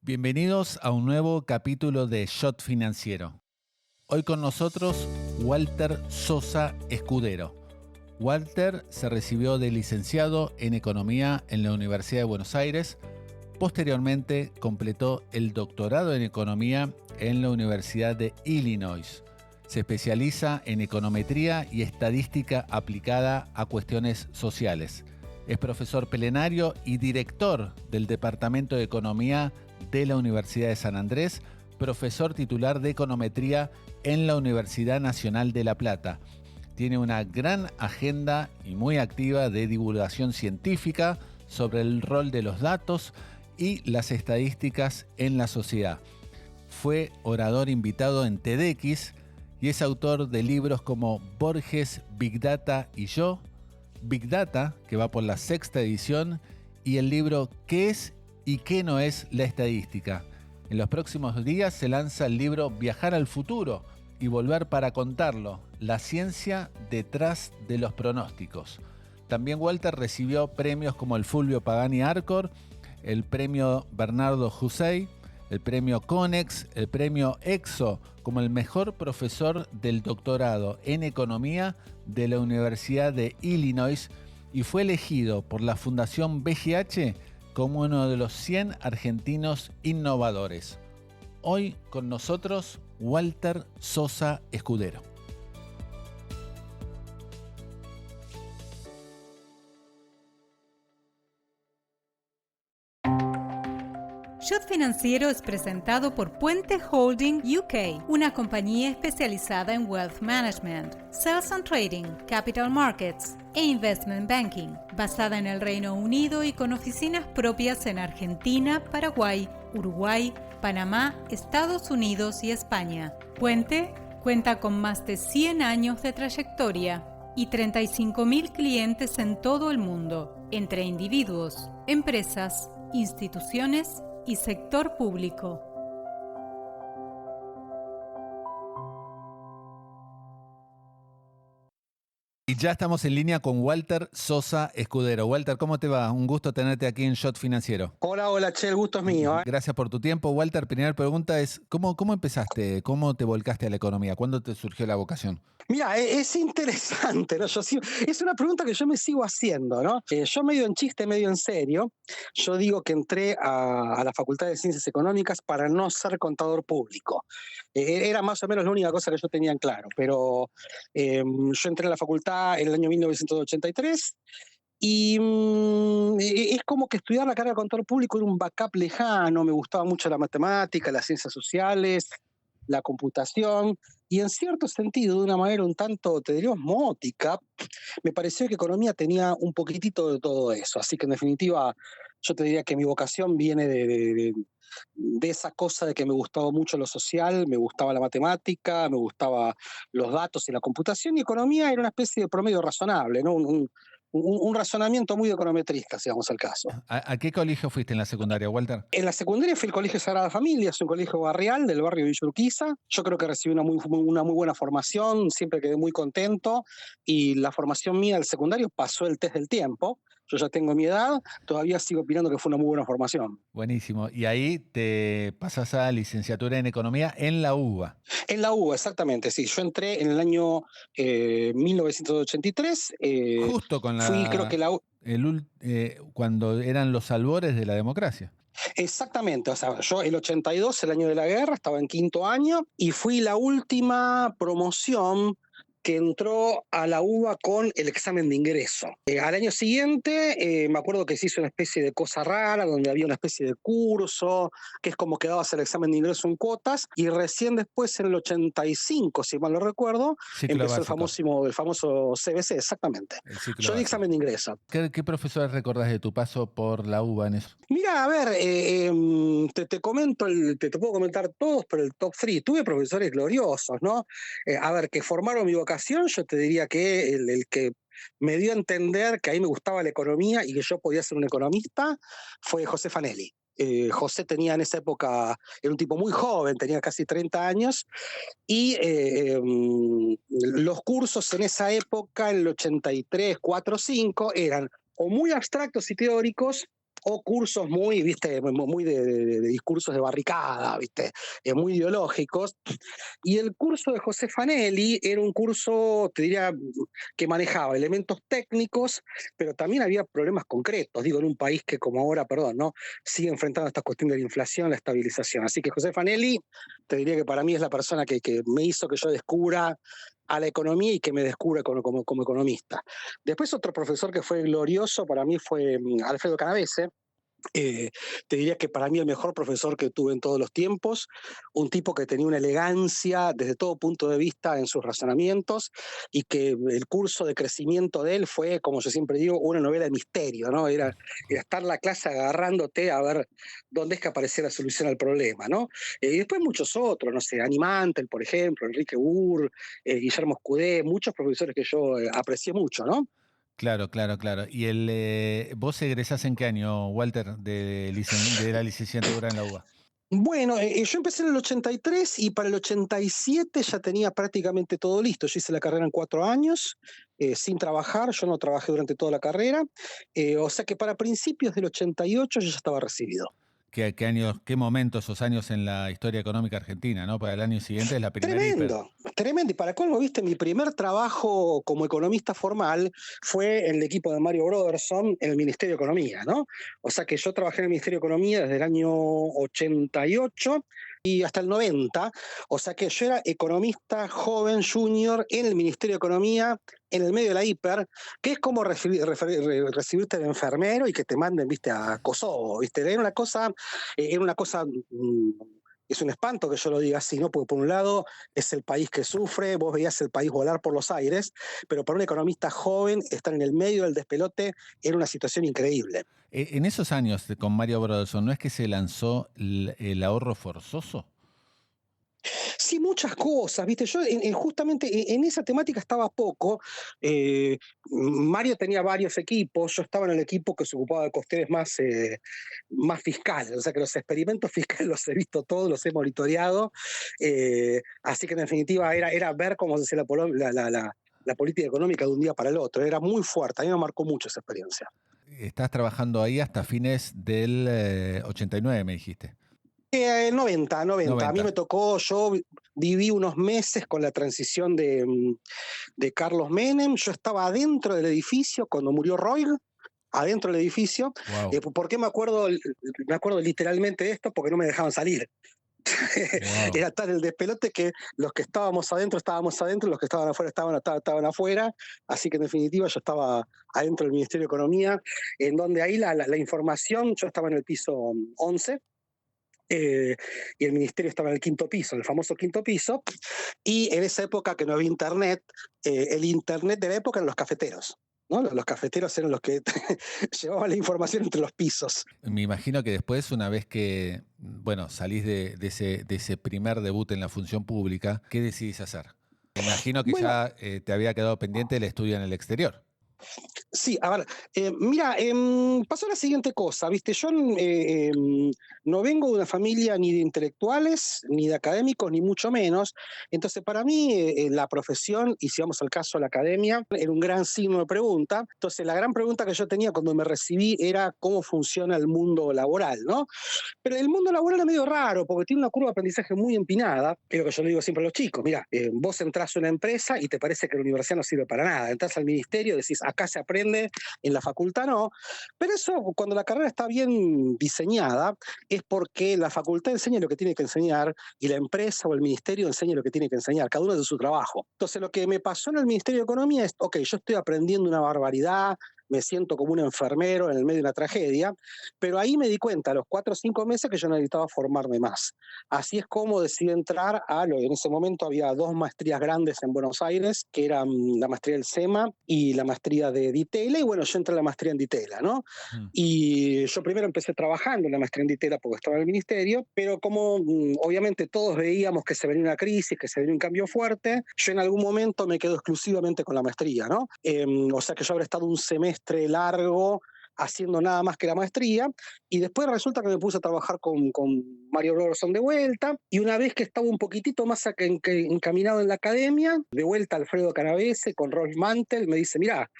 Bienvenidos a un nuevo capítulo de Shot Financiero. Hoy con nosotros Walter Sosa Escudero. Walter se recibió de licenciado en Economía en la Universidad de Buenos Aires. Posteriormente completó el doctorado en Economía en la Universidad de Illinois. Se especializa en econometría y estadística aplicada a cuestiones sociales. Es profesor plenario y director del Departamento de Economía de la Universidad de San Andrés, profesor titular de Econometría en la Universidad Nacional de La Plata. Tiene una gran agenda y muy activa de divulgación científica sobre el rol de los datos y las estadísticas en la sociedad. Fue orador invitado en TEDx y es autor de libros como Borges, Big Data y yo, Big Data, que va por la 6ª edición, y el libro ¿Qué es y qué no es la estadística? En los próximos días se lanza el libro Viajar al futuro y volver para contarlo, la ciencia detrás de los pronósticos. También Walter recibió premios como el Fulvio Pagani Arcor, el premio Bernardo Hussein, el premio Conex, el premio EXO como el mejor profesor del doctorado en economía de la Universidad de Illinois y fue elegido por la Fundación BGH como uno de los 100 argentinos innovadores. Hoy con nosotros Walter Sosa Escudero. Shot Financiero es presentado por Puente Holding UK, una compañía especializada en Wealth Management, Sales and Trading, Capital Markets e Investment Banking, basada en el Reino Unido y con oficinas propias en Argentina, Paraguay, Uruguay, Panamá, Estados Unidos y España. Puente cuenta con más de 100 años de trayectoria y 35.000 clientes en todo el mundo, entre individuos, empresas, instituciones y sector público. Y ya estamos en línea con Walter Sosa Escudero. Walter, ¿cómo te va? Un gusto tenerte aquí en Shot Financiero. Hola, Che, el gusto es mío. Gracias por tu tiempo. Walter, primera pregunta es, ¿cómo empezaste? ¿Cómo te volcaste a la economía? ¿Cuándo te surgió la vocación? Mira, es interesante, ¿no? Es una pregunta que yo me sigo haciendo, ¿no? Yo medio en chiste, medio en serio, yo digo que entré a la Facultad de Ciencias Económicas para no ser contador público. Era más o menos la única cosa que yo tenía en claro, pero yo entré a la facultad en el año 1983 y es como que estudiar la carrera de contador público era un backup lejano, me gustaba mucho la matemática, las ciencias sociales, la computación, y en cierto sentido, de una manera un tanto, te diría, osmótica, me pareció que economía tenía un poquitito de todo eso. Así que en definitiva, yo te diría que mi vocación viene de esa cosa de que me gustaba mucho lo social, me gustaba la matemática, me gustaba los datos y la computación, y economía era una especie de promedio razonable, ¿no? Un razonamiento muy econometrista, si vamos al caso. ¿A qué colegio fuiste en la secundaria, Walter? En la secundaria fui al Colegio Sagrada Familia, es un colegio barrial del barrio Villa Urquiza. Yo creo que recibí una muy buena formación, siempre quedé muy contento, y la formación mía del secundario pasó el test del tiempo. Yo ya tengo mi edad, todavía sigo opinando que fue una muy buena formación. Buenísimo. Y ahí te pasás a licenciatura en Economía en la UBA. En la UBA, exactamente, sí. Yo entré en el año 1983. Justo con Creo que cuando eran los albores de la democracia. Exactamente, o sea, yo el 82, el año de la guerra, estaba en 5.º año y fui la última promoción que entró a la UBA con el examen de ingreso. Al año siguiente, me acuerdo que se hizo una especie de cosa rara, donde había una especie de curso, que es como que dabas el examen de ingreso en cuotas, y recién después, en el 85, si mal no recuerdo, empezó el famoso CBC, exactamente. Yo di examen de ingreso. ¿Qué profesores recordás de tu paso por la UBA en eso? Mira, a ver, te comento, te puedo comentar todos, pero el top 3. Tuve profesores gloriosos, ¿no? A ver, que formaron mi vocación, yo te diría que el que me dio a entender que a mí me gustaba la economía y que yo podía ser un economista fue José Fanelli. José tenía en esa época, era un tipo muy joven, tenía casi 30 años, y los cursos en esa época, en el 83, 4, 5, eran o muy abstractos y teóricos, o cursos muy, viste, muy de discursos de barricada, viste, muy ideológicos. Y el curso de José Fanelli era un curso, te diría, que manejaba elementos técnicos, pero también había problemas concretos, digo, en un país que como ahora, perdón, ¿no? Sigue enfrentando esta cuestión de la inflación, la estabilización. Así que José Fanelli, te diría que para mí es la persona que me hizo que yo descubra a la economía y que me descubra como economista. Después otro profesor que fue glorioso para mí fue Alfredo Canavese. Eh, Te diría que para mí el mejor profesor que tuve en todos los tiempos, un tipo que tenía una elegancia desde todo punto de vista en sus razonamientos y que el curso de crecimiento de él fue, como yo siempre digo, una novela de misterio, ¿no? Era estar en la clase agarrándote a ver dónde es que aparecía la solución al problema, ¿no? Y después muchos otros, no sé, Animantel, por ejemplo, Enrique Burr, Guillermo Escudé, muchos profesores que yo aprecié mucho, ¿no? Claro, claro, claro. ¿Y vos egresás en qué año, Walter, de la licenciatura en la UBA? Bueno, yo empecé en el 83 y para el 87 ya tenía prácticamente todo listo. Yo hice la carrera en 4 años, sin trabajar, yo no trabajé durante toda la carrera, o sea que para principios del 88 yo ya estaba recibido. ¿Qué años, qué momentos esos años en la historia económica argentina, ¿no? Para el año siguiente es la primera hiper. Tremendo, tremendo. Y para colmo, viste, mi primer trabajo como economista formal fue en el equipo de Mario Broderson en el Ministerio de Economía, ¿no? O sea que yo trabajé en el Ministerio de Economía desde el año 88 y hasta el 90. O sea que yo era economista joven, junior, en el Ministerio de Economía, en el medio de la hiper, que es como recibirte de enfermero y que te manden, viste, a Kosovo, viste. Es un espanto que yo lo diga así, ¿no? Porque por un lado es el país que sufre, vos veías el país volar por los aires, pero para un economista joven estar en el medio del despelote era una situación increíble. En esos años con Mario Broderson, ¿no es que se lanzó el ahorro forzoso? Sí, muchas cosas, ¿viste? Yo justamente en esa temática estaba poco. Mario tenía varios equipos, yo estaba en el equipo que se ocupaba de cuestiones más fiscales, o sea que los experimentos fiscales los he visto todos, los he monitoreado, así que en definitiva era ver cómo se hacía la política económica de un día para el otro, era muy fuerte, a mí me marcó mucho esa experiencia. Estás trabajando ahí hasta fines del 89, me dijiste. 90. A mí 90. me tocó, yo viví unos meses con la transición de Carlos Menem, yo estaba adentro del edificio cuando murió Roig, adentro del edificio. Wow. ¿Por qué me acuerdo literalmente de esto? Porque no me dejaban salir. Wow. Era tal el despelote que los que estábamos adentro, los que estaban afuera estaban afuera, así que en definitiva yo estaba adentro del Ministerio de Economía, en donde ahí la información, yo estaba en el piso 11, y el ministerio estaba en el quinto piso, el famoso quinto piso, y en esa época que no había internet, el internet de la época eran los cafeteros, ¿no? Los cafeteros eran los que llevaban la información entre los pisos. Me imagino que después, una vez que, bueno, salís de ese primer debut en la función pública, ¿qué decidís hacer? Me imagino que Bueno, ya te había quedado pendiente el estudio en el exterior. sí, a ver, mira, pasó la siguiente cosa, ¿viste? Yo no vengo de una familia ni de intelectuales, ni de académicos, ni mucho menos. Entonces, para mí, la profesión, y si vamos al caso de la academia, era un gran signo de pregunta. Entonces, la gran pregunta que yo tenía cuando me recibí era cómo funciona el mundo laboral, ¿no? Pero el mundo laboral es medio raro, porque tiene una curva de aprendizaje muy empinada, que es lo que yo le digo siempre a los chicos. Mira, vos entrás a una empresa y te parece que la universidad no sirve para nada. Entrás al ministerio y decís, acá se aprende, en la facultad no. Pero eso, cuando la carrera está bien diseñada, es porque la facultad enseña lo que tiene que enseñar y la empresa o el ministerio enseña lo que tiene que enseñar, cada uno de su trabajo. Entonces, lo que me pasó en el Ministerio de Economía es, ok, yo estoy aprendiendo una barbaridad, me siento como un enfermero en el medio de una tragedia, pero ahí me di cuenta a los 4 o 5 meses que yo necesitaba formarme más. Así es como decidí entrar en ese momento había 2 maestrías grandes en Buenos Aires, que eran la maestría del SEMA y la maestría de Ditela, y bueno, yo entré a la maestría en Ditela, ¿no? Mm. Y yo primero empecé trabajando en la maestría en Ditela porque estaba en el ministerio, pero como obviamente todos veíamos que se venía una crisis, que se venía un cambio fuerte, yo en algún momento me quedo exclusivamente con la maestría, ¿no? O sea que yo habré estado un semestre largo haciendo nada más que la maestría, y después resulta que me puse a trabajar con Mario Broderson de vuelta, y una vez que estaba un poquitito más encaminado en la academia, de vuelta Alfredo Canavese con Rolf Mantel, me dice, mirá,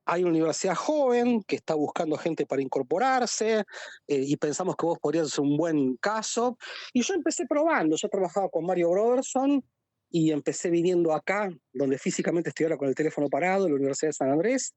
hay una universidad joven que está buscando gente para incorporarse y pensamos que vos podrías ser un buen caso. Y yo empecé probando, yo trabajaba con Mario Broderson y empecé viniendo acá, donde físicamente estoy ahora con el teléfono parado, en la Universidad de San Andrés,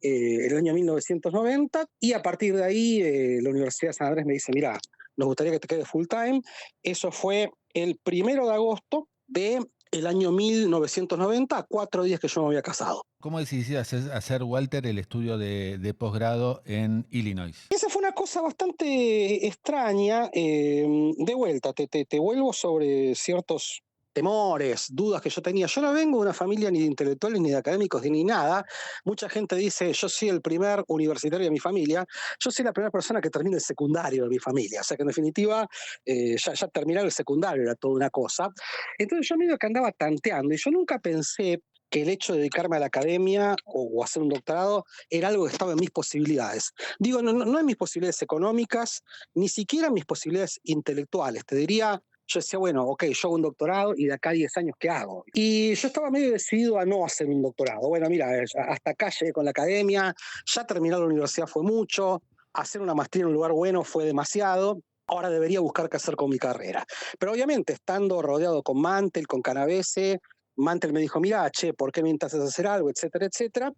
en el año 1990, y a partir de ahí la Universidad de San Andrés me dice, mira, nos gustaría que te quedes full time. Eso fue el 1 de agosto del año 1990, a 4 días que yo me había casado. ¿Cómo decidiste hacer, Walter, el estudio de posgrado en Illinois? Esa fue una cosa bastante extraña. De vuelta, te vuelvo sobre ciertos temores, dudas que yo tenía. Yo no vengo de una familia ni de intelectuales, ni de académicos, ni nada. Mucha gente dice, yo soy el primer universitario de mi familia. Yo soy la primera persona que termina el secundario de mi familia. O sea que en definitiva, ya terminar el secundario era toda una cosa. Entonces yo medio que andaba tanteando y yo nunca pensé que el hecho de dedicarme a la academia o hacer un doctorado era algo que estaba en mis posibilidades. Digo, no en mis posibilidades económicas, ni siquiera en mis posibilidades intelectuales. Te diría, yo decía, bueno, ok, yo hago un doctorado y de acá a 10 años, ¿qué hago? Y yo estaba medio decidido a no hacer un doctorado. Bueno, mira, hasta acá llegué con la academia, ya terminar la universidad fue mucho, hacer una maestría en un lugar bueno fue demasiado. Ahora debería buscar qué hacer con mi carrera. Pero obviamente, estando rodeado con Mantel, con Canavese, Mantel me dijo, mira, che, ¿por qué me intentas hacer algo? Etcétera, etcétera.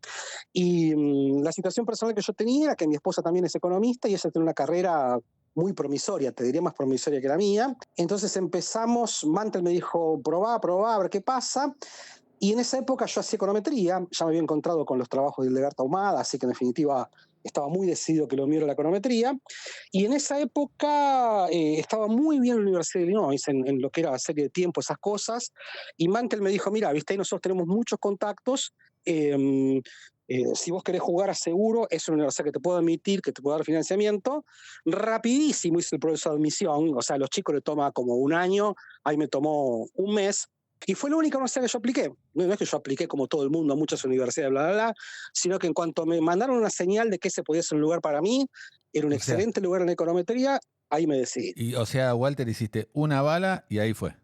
Y la situación personal que yo tenía era que mi esposa también es economista y ella tiene una carrera muy promisoria, te diría más promisoria que la mía. Entonces empezamos, Mantel me dijo, probá, a ver qué pasa. Y en esa época yo hacía econometría, ya me había encontrado con los trabajos de Hildegard Ahumada, así que en definitiva estaba muy decidido que lo mío era la econometría. Y en esa época estaba muy bien en la Universidad de Illinois, en lo que era serie de tiempo, esas cosas. Y Mantel me dijo, mira, viste, ahí nosotros tenemos muchos contactos. Si vos querés jugar a seguro, es una universidad que te puede admitir, que te puede dar financiamiento. Rapidísimo hice el proceso de admisión, o sea, a los chicos le toma como un año, ahí me tomó un mes. Y fue la única universidad que yo apliqué. No es que yo apliqué como todo el mundo a muchas universidades, bla, bla, bla, sino que en cuanto me mandaron una señal de que ese podía ser un lugar para mí, era un excelente lugar en econometría, ahí me decidí. Y, o sea, Walter, hiciste una bala y ahí fue.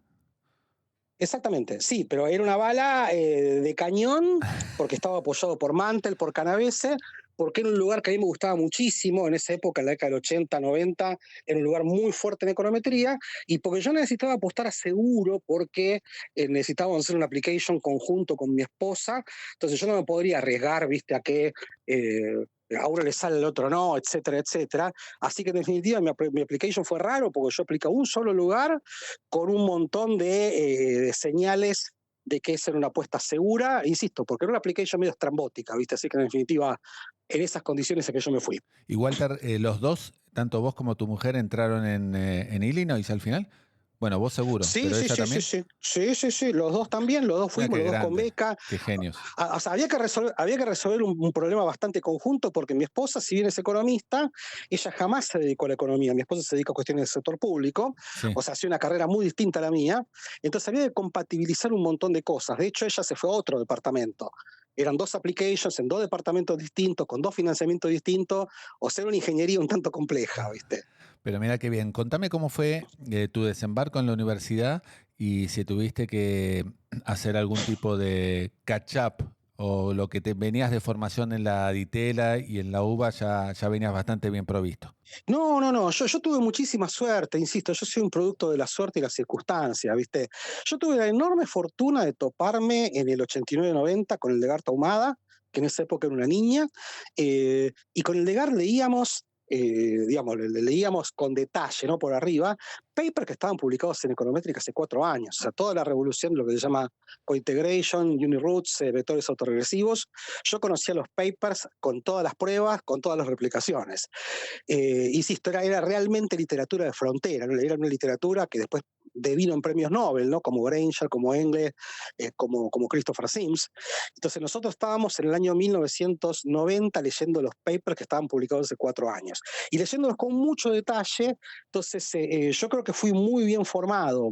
Exactamente, sí, pero era una bala de cañón, porque estaba apoyado por Mantel, por Canavese, porque era un lugar que a mí me gustaba muchísimo en esa época, en la década del 80, 90, era un lugar muy fuerte en econometría, y porque yo necesitaba apostar a seguro, porque necesitábamos hacer una application conjunto con mi esposa, entonces yo no me podría arriesgar, viste, a que a uno le sale, al otro no, etcétera, etcétera. Así que en definitiva mi application fue raro, porque yo apliqué a un solo lugar con un montón de señales de que esa era una apuesta segura, insisto, porque era una application medio estrambótica, ¿viste? Así que en definitiva, en esas condiciones es que yo me fui. Y Walter, los dos, tanto vos como tu mujer, entraron en Illinois al final. Bueno, vos seguro, Sí, pero sí, ella sí, también. sí, los dos también, los dos fuimos, Qué los dos con grande, beca. qué genios. O sea, había que resolver un problema bastante conjunto, porque mi esposa, si bien es economista, ella jamás se dedicó a la economía. Mi esposa se dedica a cuestiones del sector público, Sí. o sea, hacía una carrera muy distinta a la mía. Entonces había que compatibilizar un montón de cosas. De hecho, ella se fue a otro departamento. Eran 2 applications en 2 departamentos distintos, con 2 financiamientos distintos, o sea, una ingeniería un tanto compleja, ¿viste? Pero mira qué bien. Contame cómo fue tu desembarco en la universidad y si tuviste que hacer algún tipo de catch-up o lo que te venías de formación en la Ditela y en la UBA ya venías bastante bien provisto. No, yo tuve muchísima suerte, insisto, yo soy un producto de la suerte y las circunstancias, ¿viste? Yo tuve la enorme fortuna de toparme en el 89-90 con Hildegard Ahumada, que en esa época era una niña, y con Hildegard leíamos, digamos, leíamos con detalle, ¿no? Por arriba, papers que estaban publicados en Econométrica hace 4 años, o sea, toda la revolución de lo que se llama cointegration, uniroots, vectores autorregresivos. Yo conocía los papers con todas las pruebas, con todas las replicaciones. Insisto, era realmente literatura de frontera, ¿no? Era una literatura que después devino en premios Nobel, ¿no? Como Granger, como Engels, como Christopher Sims. Entonces nosotros estábamos en el año 1990 leyendo los papers que estaban publicados hace 4 años y leyéndolos con mucho detalle. Entonces yo creo que fui muy bien formado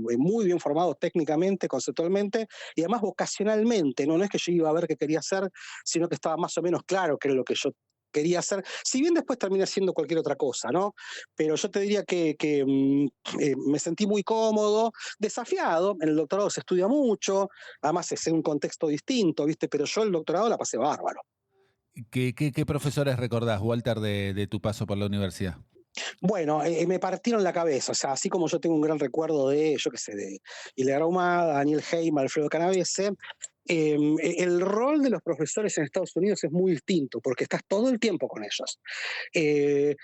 técnicamente, conceptualmente y además vocacionalmente, ¿no? No es que yo iba a ver qué quería hacer, sino que estaba más o menos claro qué era lo que yo quería hacer, si bien después terminé haciendo cualquier otra cosa, ¿no? Pero yo te diría que me sentí muy cómodo, desafiado. En el doctorado se estudia mucho, además es en un contexto distinto, ¿viste? Pero yo el doctorado la pasé bárbaro. ¿Qué profesores recordás, Walter, de tu paso por la universidad? Bueno, me partieron la cabeza, o sea, así como yo tengo un gran recuerdo de, yo qué sé, de Hilario Ahumada, Daniel Heyman, Alfredo Canavese, el rol de los profesores en Estados Unidos es muy distinto, porque estás todo el tiempo con ellos.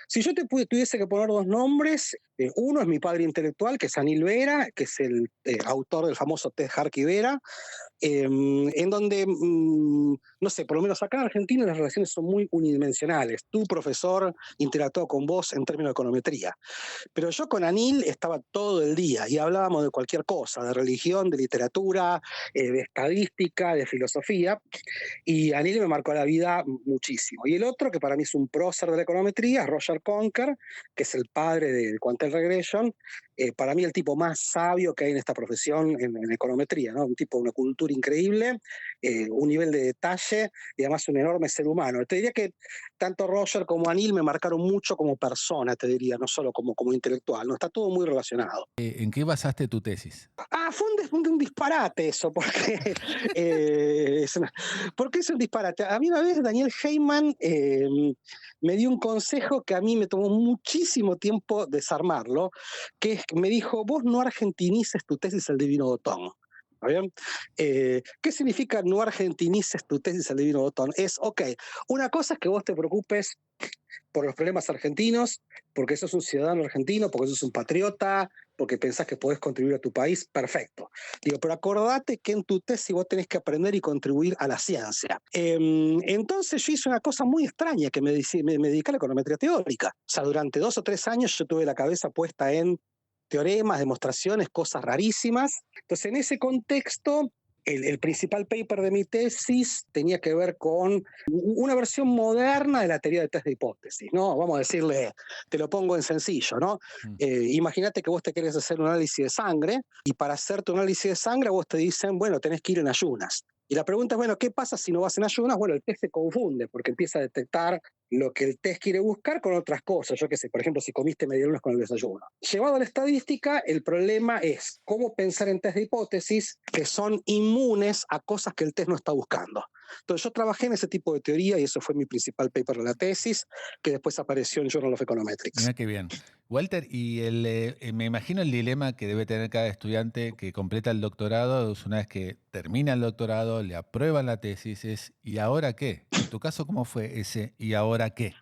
Si yo tuviese que poner dos nombres, uno es mi padre intelectual, que es Anil Vera, que es el autor del famoso Ted Harky Vera, en donde, no sé, por lo menos acá en Argentina las relaciones son muy unidimensionales. Tu profesor interactúa con vos en términos de econometría. Pero yo con Anil estaba todo el día y hablábamos de cualquier cosa, de religión, de literatura, de estadística, de filosofía, y Anil me marcó la vida muchísimo. Y el otro, que para mí es un prócer de la econometría, es Roger Conker, que es el padre de Quantum Regression, para mí el tipo más sabio que hay en esta profesión en econometría, ¿no? Un tipo de una cultura increíble, un nivel de detalle y además un enorme ser humano. Te diría que tanto Roger como Anil me marcaron mucho como persona, te diría, no solo como intelectual, ¿no? Está todo muy relacionado. ¿En qué basaste tu tesis? Fue un disparate eso, porque, porque es un disparate. A mí una vez Daniel Heyman me dio un consejo que a mí me tomó muchísimo tiempo desarmarlo, que es, me dijo, vos no argentinices tu tesis al Divino Botón. ¿Bien? ¿Qué significa no argentinices tu tesis al Divino Botón? Es, ok, una cosa es que vos te preocupes por los problemas argentinos, porque sos un ciudadano argentino, porque sos un patriota, porque pensás que podés contribuir a tu país, perfecto. Digo, pero acordate que en tu tesis vos tenés que aprender y contribuir a la ciencia. Entonces yo hice una cosa muy extraña, que me dediqué a la econometría teórica. O sea, durante 2 o 3 años yo tuve la cabeza puesta en teoremas, demostraciones, cosas rarísimas. Entonces, en ese contexto, el principal paper de mi tesis tenía que ver con una versión moderna de la teoría de test de hipótesis, ¿no? Vamos a decirle, te lo pongo en sencillo, ¿no? Imagínate que vos te querés hacer un análisis de sangre y para hacer tu análisis de sangre vos te dicen, bueno, tenés que ir en ayunas. Y la pregunta es, bueno, ¿qué pasa si no vas en ayunas? Bueno, el test se confunde porque empieza a detectar lo que el test quiere buscar con otras cosas. Yo qué sé, por ejemplo, si comiste medialunas con el desayuno. Llevado a la estadística, el problema es cómo pensar en test de hipótesis que son inmunes a cosas que el test no está buscando. Entonces yo trabajé en ese tipo de teoría y eso fue mi principal paper de la tesis, que después apareció en Journal of Econometrics. Mira qué bien. Walter, y me imagino el dilema que debe tener cada estudiante que completa el doctorado, es una vez que termina el doctorado, le aprueban la tesis, es ¿y ahora qué? En tu caso, ¿cómo fue ese ¿y ahora qué?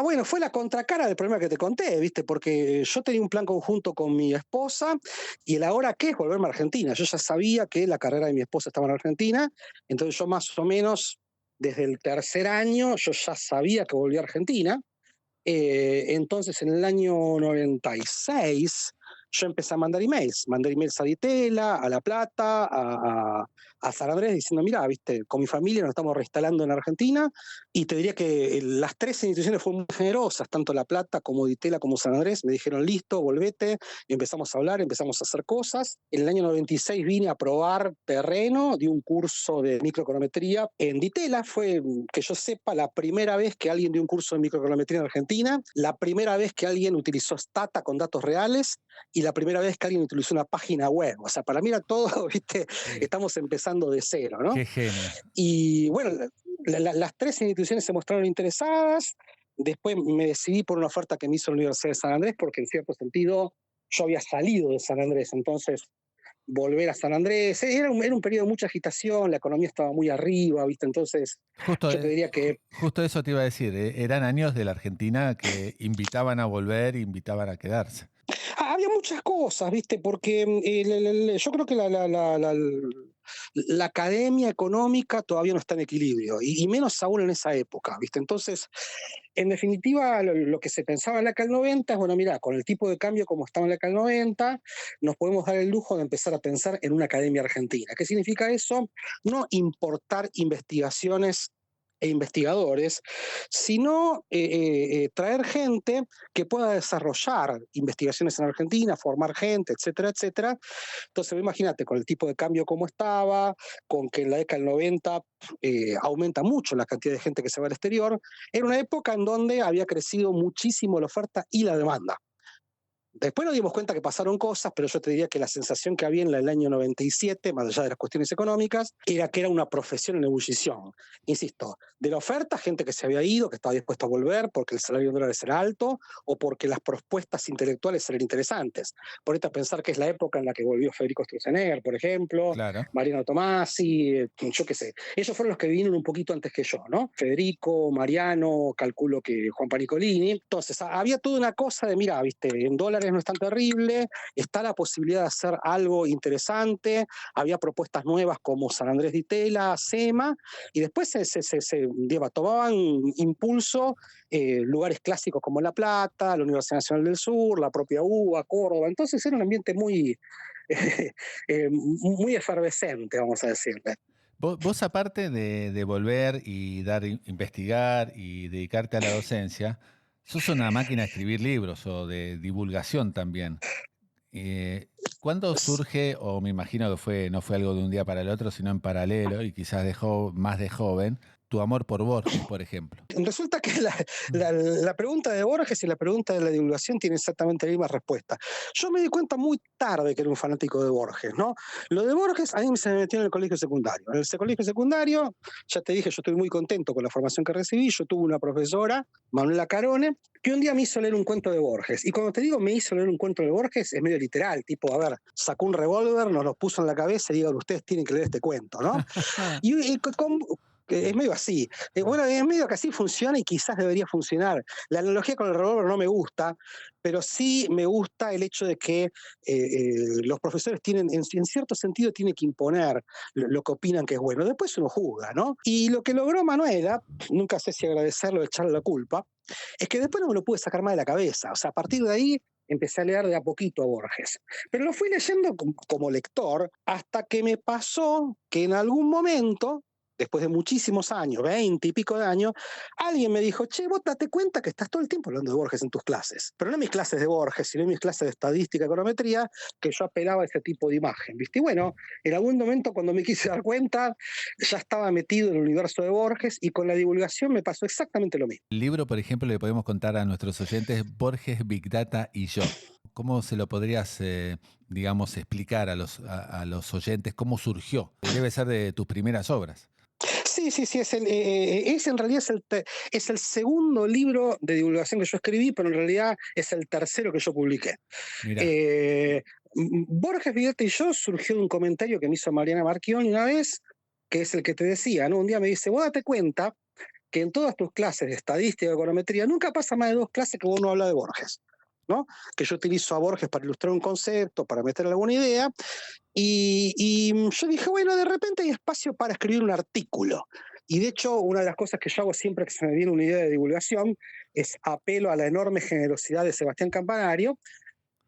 Bueno, fue la contracara del problema que te conté, ¿viste? Porque yo tenía un plan conjunto con mi esposa y el ahora qué es volverme a Argentina. Yo ya sabía que la carrera de mi esposa estaba en Argentina, entonces yo más o menos desde el tercer año yo ya sabía que volvía a Argentina. Entonces en el año 96 yo empecé a mandar emails a Ditela, a La Plata, a San Andrés, diciendo, mira, viste, con mi familia nos estamos reinstalando en Argentina, y te diría que las 3 instituciones fueron muy generosas, tanto La Plata como Ditela como San Andrés, me dijeron, listo, volvete, y empezamos a hablar, empezamos a hacer cosas. En el año 96 vine a probar terreno, di un curso de microeconometría en Ditela, fue, que yo sepa, la primera vez que alguien dio un curso de microeconometría en Argentina, la primera vez que alguien utilizó Stata con datos reales, y la primera vez que alguien utilizó una página web. O sea, para mí era todo, ¿viste? Sí. Estamos empezando de cero, ¿no? Qué genio. Y bueno, las 3 instituciones se mostraron interesadas. Después me decidí por una oferta que me hizo la Universidad de San Andrés, porque en cierto sentido yo había salido de San Andrés, entonces volver a San Andrés, era un periodo de mucha agitación, la economía estaba muy arriba, ¿viste? Entonces Justo, yo te diría que... Justo eso te iba a decir, eran años de la Argentina que invitaban a volver, invitaban a quedarse. Había muchas cosas, ¿viste? Porque yo creo que la academia económica todavía no está en equilibrio, y menos aún en esa época, ¿viste? Entonces, en definitiva, lo que se pensaba en la CAL 90 es, bueno, mira, con el tipo de cambio como estaba en la CAL 90, nos podemos dar el lujo de empezar a pensar en una academia argentina. ¿Qué significa eso? No importar investigaciones e investigadores, sino traer gente que pueda desarrollar investigaciones en Argentina, formar gente, etcétera, etcétera. Entonces, imagínate, con el tipo de cambio como estaba, con que en la década del 90 aumenta mucho la cantidad de gente que se va al exterior, era una época en donde había crecido muchísimo la oferta y la demanda. Después nos dimos cuenta que pasaron cosas, pero yo te diría que la sensación que había en el año 97, más allá de las cuestiones económicas, era que era una profesión en ebullición. Insisto, de la oferta, gente que se había ido, que estaba dispuesto a volver porque el salario en dólares era alto o porque las propuestas intelectuales eran interesantes. Por ahorita pensar que es la época en la que volvió Federico Stroessner, por ejemplo, Claro. Mariano Tomasi, yo qué sé. Ellos fueron los que vinieron un poquito antes que yo, ¿no? Federico, Mariano, calculo que Juan Panicolini. Entonces, había toda una cosa de, mira, viste, en dólares no es tan terrible, está la posibilidad de hacer algo interesante, había propuestas nuevas como San Andrés de Itela, SEMA, y después tomaban impulso lugares clásicos como La Plata, la Universidad Nacional del Sur, la propia UBA, Córdoba. Entonces era un ambiente muy, muy efervescente, vamos a decirle. Vos aparte de volver y investigar y dedicarte a la docencia, sos una máquina de escribir libros o de divulgación también. ¿Cuándo surge, o me imagino que no fue algo de un día para el otro, sino en paralelo y quizás más de joven, tu amor por Borges, por ejemplo? Resulta que la pregunta de Borges y la pregunta de la divulgación tienen exactamente la misma respuesta. Yo me di cuenta muy tarde que era un fanático de Borges, ¿no? Lo de Borges a mí se me metió en el colegio secundario. En el colegio secundario, ya te dije, yo estoy muy contento con la formación que recibí. Yo tuve una profesora, Manuela Carone, que un día me hizo leer un cuento de Borges. Y cuando te digo me hizo leer un cuento de Borges, es medio literal, tipo, a ver, sacó un revólver, nos lo puso en la cabeza y digan, ustedes tienen que leer este cuento, ¿no? Es medio así. Bueno, es medio que así funciona y quizás debería funcionar. La analogía con el revólver no me gusta, pero sí me gusta el hecho de que los profesores tienen, en cierto sentido, tienen que imponer lo que opinan que es bueno. Después uno juzga, ¿no? Y lo que logró Manuela, nunca sé si agradecerlo o echarle la culpa, es que después no me lo pude sacar más de la cabeza. O sea, a partir de ahí empecé a leer de a poquito a Borges. Pero lo fui leyendo como lector hasta que me pasó que en algún momento, después de muchísimos años, 20 y pico de años, alguien me dijo, che, vos date cuenta que estás todo el tiempo hablando de Borges en tus clases. Pero no en mis clases de Borges, sino en mis clases de estadística, econometría, que yo apelaba a ese tipo de imagen, ¿viste? Y bueno, en algún momento cuando me quise dar cuenta, ya estaba metido en el universo de Borges y con la divulgación me pasó exactamente lo mismo. El libro, por ejemplo, le podemos contar a nuestros oyentes Borges, Big Data y yo. ¿Cómo se lo podrías, digamos, explicar a los oyentes cómo surgió? Debe ser de tus primeras obras. Sí, en realidad es el segundo libro de divulgación que yo escribí, pero en realidad es el tercero que yo publiqué. Mirá. Borges, Vidarte y yo surgió de un comentario que me hizo Mariana Marchioni una vez, que es el que te decía, ¿no? Un día me dice, vos date cuenta que en todas tus clases de estadística y econometría nunca pasa más de 2 clases que vos no hablas de Borges, ¿no? Que yo utilizo a Borges para ilustrar un concepto, para meter alguna idea, y yo dije, bueno, de repente hay espacio para escribir un artículo. Y de hecho, una de las cosas que yo hago siempre que se me viene una idea de divulgación es apelo a la enorme generosidad de Sebastián Campanario,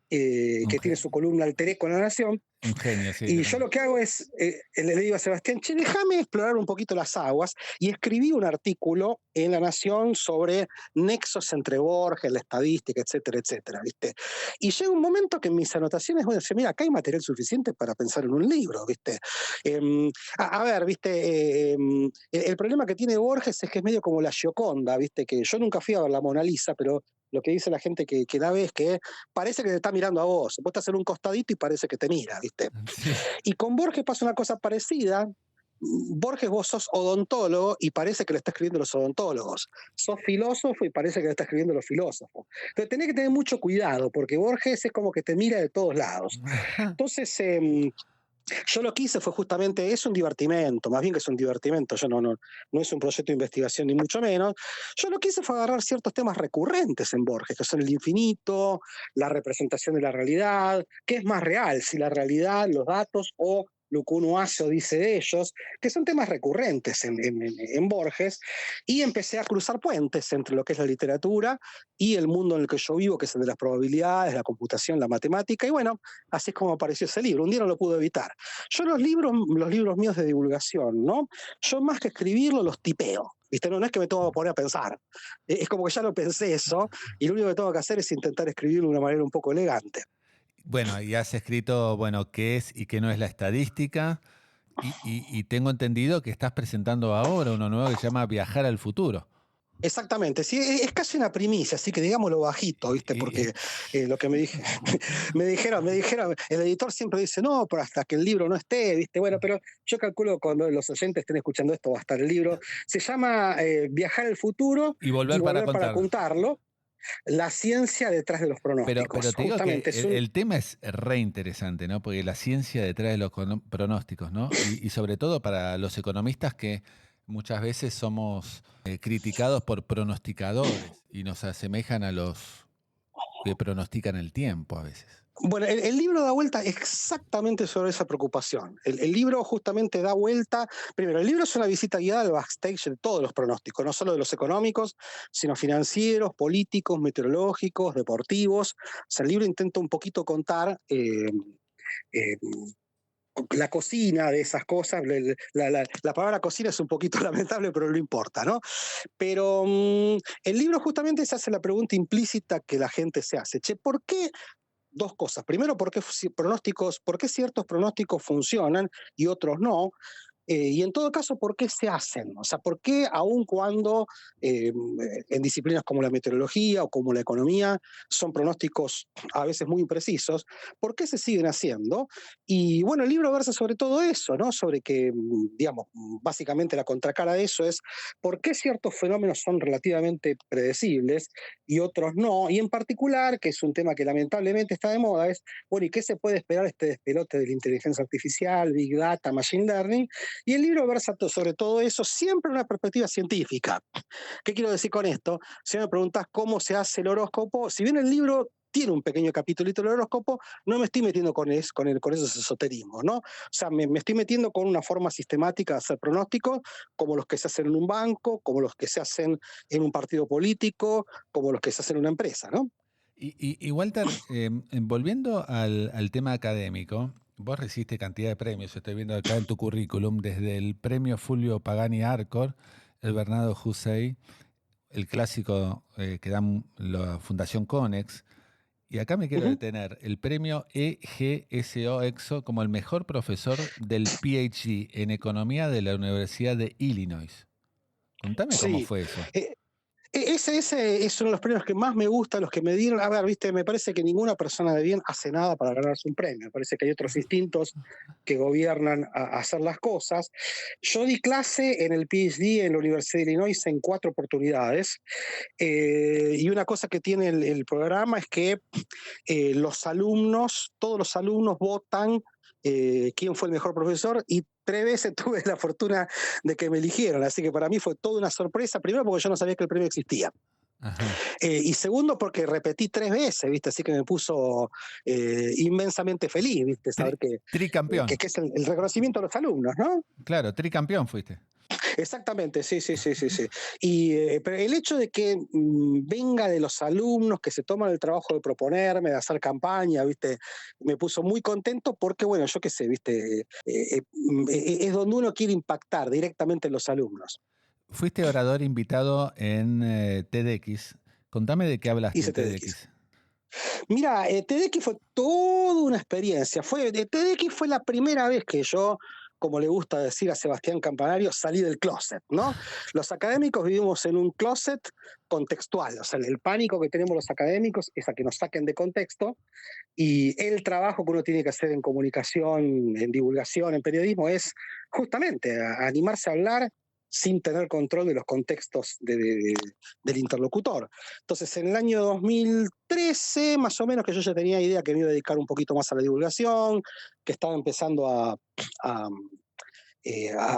que tiene su columna Alter Eco en La Nación. Un genio, sí. Y yo lo que hago es, le digo a Sebastián, che, déjame explorar un poquito las aguas, y escribí un artículo en La Nación sobre nexos entre Borges, la estadística, etcétera, etcétera, ¿viste? Y llega un momento que en mis anotaciones voy a decir, mira, acá hay material suficiente para pensar en un libro, ¿viste? A ver, ¿viste? El problema que tiene Borges es que es medio como la Gioconda, ¿viste? Que yo nunca fui a ver la Mona Lisa, pero lo que dice la gente que la ve es que parece que te está mirando a vos. Vos estás en un costadito y parece que te mira, ¿viste? Sí. Y con Borges pasa una cosa parecida. Borges, vos sos odontólogo y parece que le está escribiendo los odontólogos. Sos filósofo y parece que le está escribiendo los filósofos. Pero tenés que tener mucho cuidado, porque Borges es como que te mira de todos lados. Entonces, yo lo que hice fue justamente, es un divertimento, más bien que es un divertimento, yo no es un proyecto de investigación ni mucho menos. Yo lo que hice fue agarrar ciertos temas recurrentes en Borges, que son el infinito, la representación de la realidad, qué es más real, si la realidad, los datos o lo que uno hace o dice de ellos, que son temas recurrentes en Borges, y empecé a cruzar puentes entre lo que es la literatura y el mundo en el que yo vivo, que es el de las probabilidades, la computación, la matemática, y bueno, así es como apareció ese libro. Un día no lo pude evitar. Yo los libros míos de divulgación, ¿no? Yo más que escribirlo, los tipeo. ¿Viste? No es que me tengo que poner a pensar. Es como que ya lo pensé eso, y lo único que tengo que hacer es intentar escribirlo de una manera un poco elegante. Bueno, y has escrito, bueno, qué es y qué no es la estadística, y tengo entendido que estás presentando ahora uno nuevo que se llama Viajar al futuro. Exactamente, sí, es casi una primicia, así que digámoslo bajito, ¿viste? Y, Porque lo que me dijeron, el editor siempre dice, no, pero hasta que el libro no esté, ¿viste? Bueno, pero yo calculo cuando los oyentes estén escuchando esto va a estar el libro. Se llama Viajar al futuro y y volver para volver para contar. contarlo, la ciencia detrás de los Pero pronósticos. te digo que Justamente es un... el tema es re interesante, ¿no? Porque la ciencia detrás de los pronósticos, ¿no? Y sobre todo para los economistas que muchas veces somos criticados por pronosticadores y nos asemejan a los que pronostican el tiempo a veces. Bueno, el libro da vuelta exactamente sobre esa preocupación. El libro justamente da vuelta, primero, el libro es una visita guiada al backstage de todos los pronósticos, no solo de los económicos, sino financieros, políticos, meteorológicos, deportivos. O sea, el libro intenta un poquito contar eh, la cocina de esas cosas. La palabra cocina es un poquito lamentable, pero no importa, ¿no? Pero el libro justamente se hace la pregunta implícita que la gente se hace. Che, ¿por qué? Dos cosas. Primero, ¿por qué ciertos pronósticos funcionan y otros no? Y en todo caso, ¿por qué se hacen? O sea, ¿por qué aun cuando en disciplinas como la meteorología o como la economía son pronósticos a veces muy imprecisos, ¿por qué se siguen haciendo? Y bueno, el libro versa sobre todo eso, ¿no? Sobre que, digamos, básicamente la contracara de eso es por qué ciertos fenómenos son relativamente predecibles y otros no. Y en particular, que es un tema que lamentablemente está de moda, es, bueno, ¿y qué se puede esperar este despelote de la inteligencia artificial, Big Data, Machine Learning? Y el libro versa sobre todo eso, siempre en una perspectiva científica. ¿Qué quiero decir con esto? Si me preguntas cómo se hace el horóscopo, si bien el libro tiene un pequeño capítulito del horóscopo, no me estoy metiendo con esos esoterismos, ¿no? O sea, me estoy metiendo con una forma sistemática de hacer pronósticos, como los que se hacen en un banco, como los que se hacen en un partido político, como los que se hacen en una empresa, ¿no? Y Walter, volviendo al tema académico, vos recibiste cantidad de premios, estoy viendo acá en tu currículum, desde el premio Fulvio Pagani Arcor, el Bernardo Hussein, el clásico que dan la Fundación Conex, y acá me quiero Ujú. detener, el premio EGSO EXO como el mejor profesor del PhD en Economía de la Universidad de Illinois. Contame cómo Sí. fue eso. Ese es uno de los premios que más me gusta, los que me dieron. A ver, viste, me parece que ninguna persona de bien hace nada para ganarse un premio. Me parece que hay otros instintos que gobiernan a hacer las cosas. Yo di clase en el PhD en la Universidad de Illinois en 4 oportunidades. Y una cosa que tiene el programa es que todos los alumnos votan quién fue el mejor profesor y 3 veces tuve la fortuna de que me eligieron, así que para mí fue toda una sorpresa, primero porque yo no sabía que el premio existía. Ajá. Y segundo porque repetí 3 veces, ¿viste? Así que me puso inmensamente feliz, ¿viste? Saber Tricampeón. que es el reconocimiento a los alumnos, ¿no? Claro, tricampeón fuiste. Exactamente, sí, sí, sí, sí, sí. Pero el hecho de que venga de los alumnos que se toman el trabajo de proponerme, de hacer campaña, ¿viste? Me puso muy contento porque, bueno, yo qué sé, ¿viste? Es donde uno quiere impactar directamente en los alumnos. Fuiste orador invitado en TEDx. Contame de qué hablaste Hice en TEDx. TEDx. Mira, TEDx fue toda una experiencia. TEDx fue la primera vez que yo, como le gusta decir a Sebastián Campanario, salí del closet, ¿no? Los académicos vivimos en un closet contextual, o sea, el pánico que tenemos los académicos es a que nos saquen de contexto y el trabajo que uno tiene que hacer en comunicación, en divulgación, en periodismo es justamente animarse a hablar sin tener control de los contextos del interlocutor. Entonces, en el año 2013, más o menos, que yo ya tenía idea que me iba a dedicar un poquito más a la divulgación, que estaba empezando a, a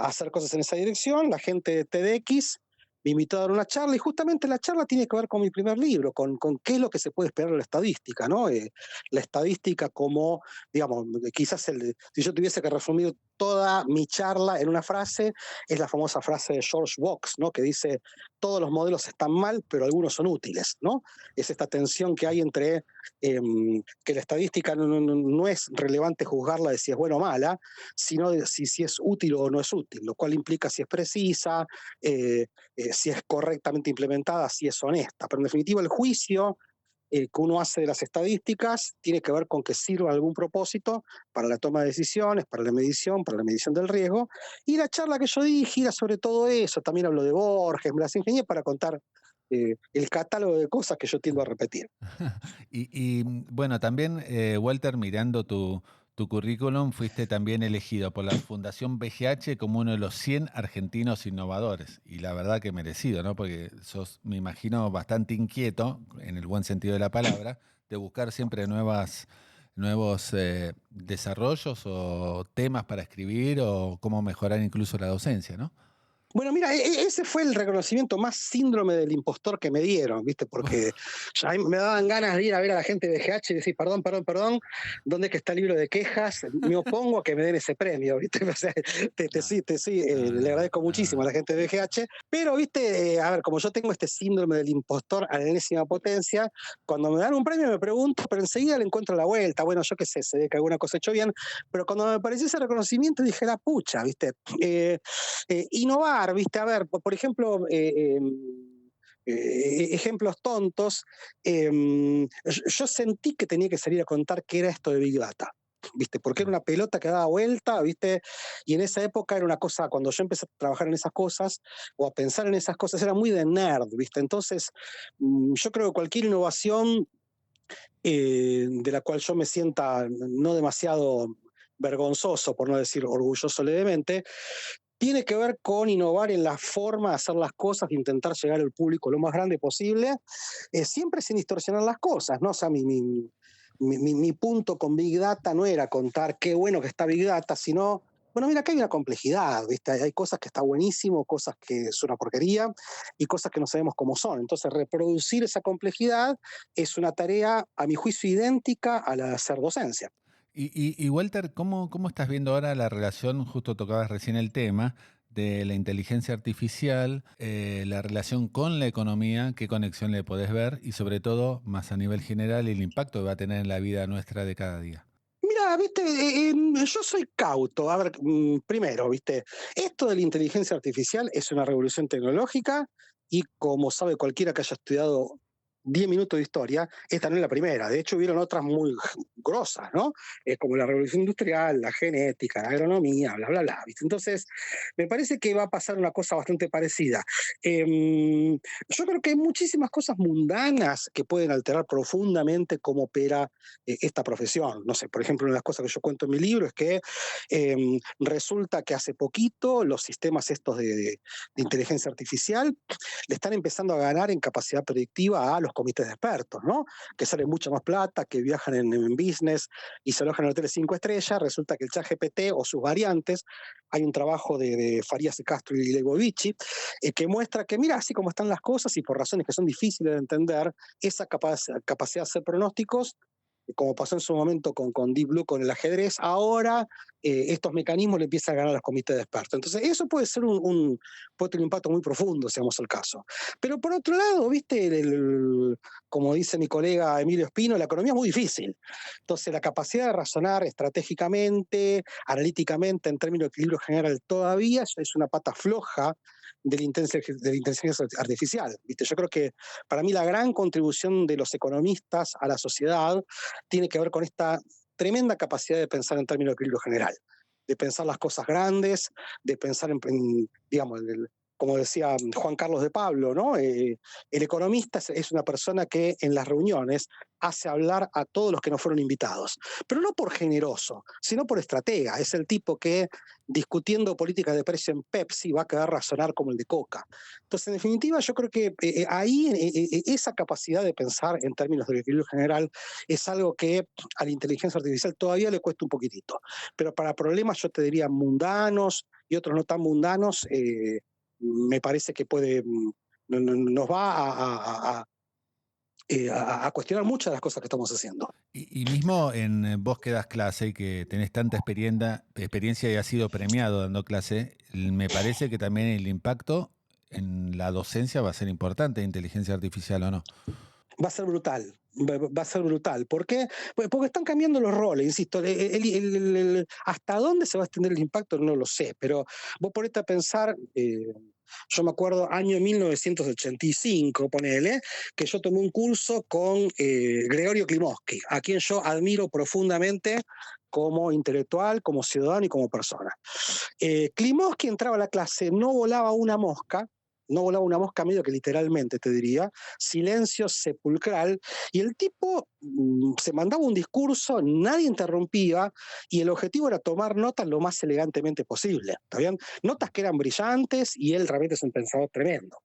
hacer cosas en esa dirección, la gente de TEDx me invitó a dar una charla y justamente la charla tiene que ver con mi primer libro, con qué es lo que se puede esperar de la estadística, ¿no? La estadística como, digamos, quizás si yo tuviese que resumir toda mi charla en una frase, es la famosa frase de George Box, ¿no? Que dice, todos los modelos están mal, pero algunos son útiles, ¿no? Es esta tensión que hay entre que la estadística no es relevante juzgarla de si es buena o mala, sino de si es útil o no es útil, lo cual implica si es precisa, si es correctamente implementada, si es honesta. Pero en definitiva el juicio que uno hace de las estadísticas tiene que ver con que sirva a algún propósito para la toma de decisiones, para la medición del riesgo. Y la charla que yo di gira sobre todo eso. También hablo de Borges, me las ingenié para contar el catálogo de cosas que yo tiendo a repetir. Bueno, también, Walter, mirando tu currículum, fuiste también elegido por la Fundación BGH como uno de los 100 argentinos innovadores. Y la verdad que merecido, ¿no? Porque sos, me imagino, bastante inquieto, en el buen sentido de la palabra, de buscar siempre nuevos desarrollos o temas para escribir o cómo mejorar incluso la docencia, ¿no? Bueno, mira, ese fue el reconocimiento más síndrome del impostor que me dieron, ¿viste? Porque ya me daban ganas de ir a ver a la gente de GH y decir, perdón, perdón, perdón, ¿dónde es que está el libro de quejas? Me opongo a que me den ese premio, ¿viste? O sea, le agradezco muchísimo a la gente de GH, pero, ¿viste? A ver, como yo tengo este síndrome del impostor a la enésima potencia, cuando me dan un premio me pregunto, pero enseguida le encuentro la vuelta. Bueno, yo qué sé, se ve que alguna cosa he hecho bien, pero cuando me apareció ese reconocimiento dije, la pucha, ¿viste? Innovar, ¿viste? A ver, por ejemplo, ejemplos tontos, yo sentí que tenía que salir a contar qué era esto de Big Data. ¿Viste? Porque era una pelota que daba vuelta, ¿viste? Y en esa época era una cosa, cuando yo empecé a trabajar en esas cosas o a pensar en esas cosas, era muy de nerd, ¿viste? Entonces, yo creo que cualquier innovación de la cual yo me sienta no demasiado vergonzoso, por no decir orgulloso levemente, tiene que ver con innovar en la forma de hacer las cosas, de intentar llegar al público lo más grande posible, siempre sin distorsionar las cosas, ¿no? O sea, mi punto con Big Data no era contar qué bueno que está Big Data, sino, bueno, mira, que hay una complejidad, ¿viste? Hay cosas que está buenísimo, cosas que es una porquería y cosas que no sabemos cómo son. Entonces, reproducir esa complejidad es una tarea, a mi juicio, idéntica a la de hacer docencia. Y Walter, ¿cómo estás viendo ahora la relación, justo tocabas recién el tema, de la inteligencia artificial, la relación con la economía, qué conexión le podés ver y sobre todo, más a nivel general, el impacto que va a tener en la vida nuestra de cada día? Mira, viste, yo soy cauto. A ver, primero, viste, esto de la inteligencia artificial es una revolución tecnológica y como sabe cualquiera que haya estudiado 10 minutos de historia, esta no es la primera. De hecho, hubieron otras muy grosas, ¿no? Como la revolución industrial, la genética, la agronomía, bla, bla, bla. ¿Viste? Entonces, me parece que va a pasar una cosa bastante parecida. Yo creo que hay muchísimas cosas mundanas que pueden alterar profundamente cómo opera esta profesión. No sé, por ejemplo, una de las cosas que yo cuento en mi libro es que resulta que hace poquito los sistemas estos de inteligencia artificial le están empezando a ganar en capacidad predictiva a los comités de expertos, ¿no? Que salen mucha más plata, que viajan en business y se alojan en hoteles 5 estrellas. Resulta que el ChatGPT o sus variantes, hay un trabajo de Farías y Castro y Legovici, que muestra que, mira, así como están las cosas y por razones que son difíciles de entender, esa capacidad de hacer pronósticos, como pasó en su momento con Deep Blue, con el ajedrez, ahora estos mecanismos le empiezan a ganar a los comités de expertos. Entonces, eso puede ser puede tener un impacto muy profundo, si vamos al caso. Pero por otro lado, viste, como dice mi colega Emilio Espino, la economía es muy difícil. Entonces, la capacidad de razonar estratégicamente, analíticamente, en términos de equilibrio general, todavía es una pata floja de la inteligencia artificial. ¿Viste? Yo creo que para mí la gran contribución de los economistas a la sociedad tiene que ver con esta tremenda capacidad de pensar en términos de equilibrio general, de pensar las cosas grandes, de pensar digamos, como decía Juan Carlos de Pablo, ¿no? El economista es una persona que en las reuniones hace hablar a todos los que no fueron invitados, pero no por generoso, sino por estratega. Es el tipo que discutiendo políticas de precio en Pepsi va a quedar razonar como el de Coca. Entonces, en definitiva, yo creo que ahí esa capacidad de pensar en términos del equilibrio general es algo que a la inteligencia artificial todavía le cuesta un poquitito. Pero para problemas, yo te diría, mundanos y otros no tan mundanos, me parece que nos va a cuestionar muchas de las cosas que estamos haciendo. Y mismo en vos que das clase y que tenés tanta experiencia y has sido premiado dando clase, me parece que también el impacto en la docencia va a ser importante, inteligencia artificial o no. Va a ser brutal. Va a ser brutal. ¿Por qué? Porque están cambiando los roles, insisto. ¿Hasta dónde se va a extender el impacto? No lo sé, pero vos ponete a pensar, Yo me acuerdo año 1985, ponele, que yo tomé un curso con Gregorio Klimovsky, a quien yo admiro profundamente como intelectual, como ciudadano y como persona. Klimovsky entraba a la clase, no volaba una mosca, no volaba una mosca medio que literalmente te diría, silencio sepulcral, y el tipo se mandaba un discurso, nadie interrumpía, y el objetivo era tomar notas lo más elegantemente posible, ¿está bien? Notas que eran brillantes, y él realmente es un pensador tremendo.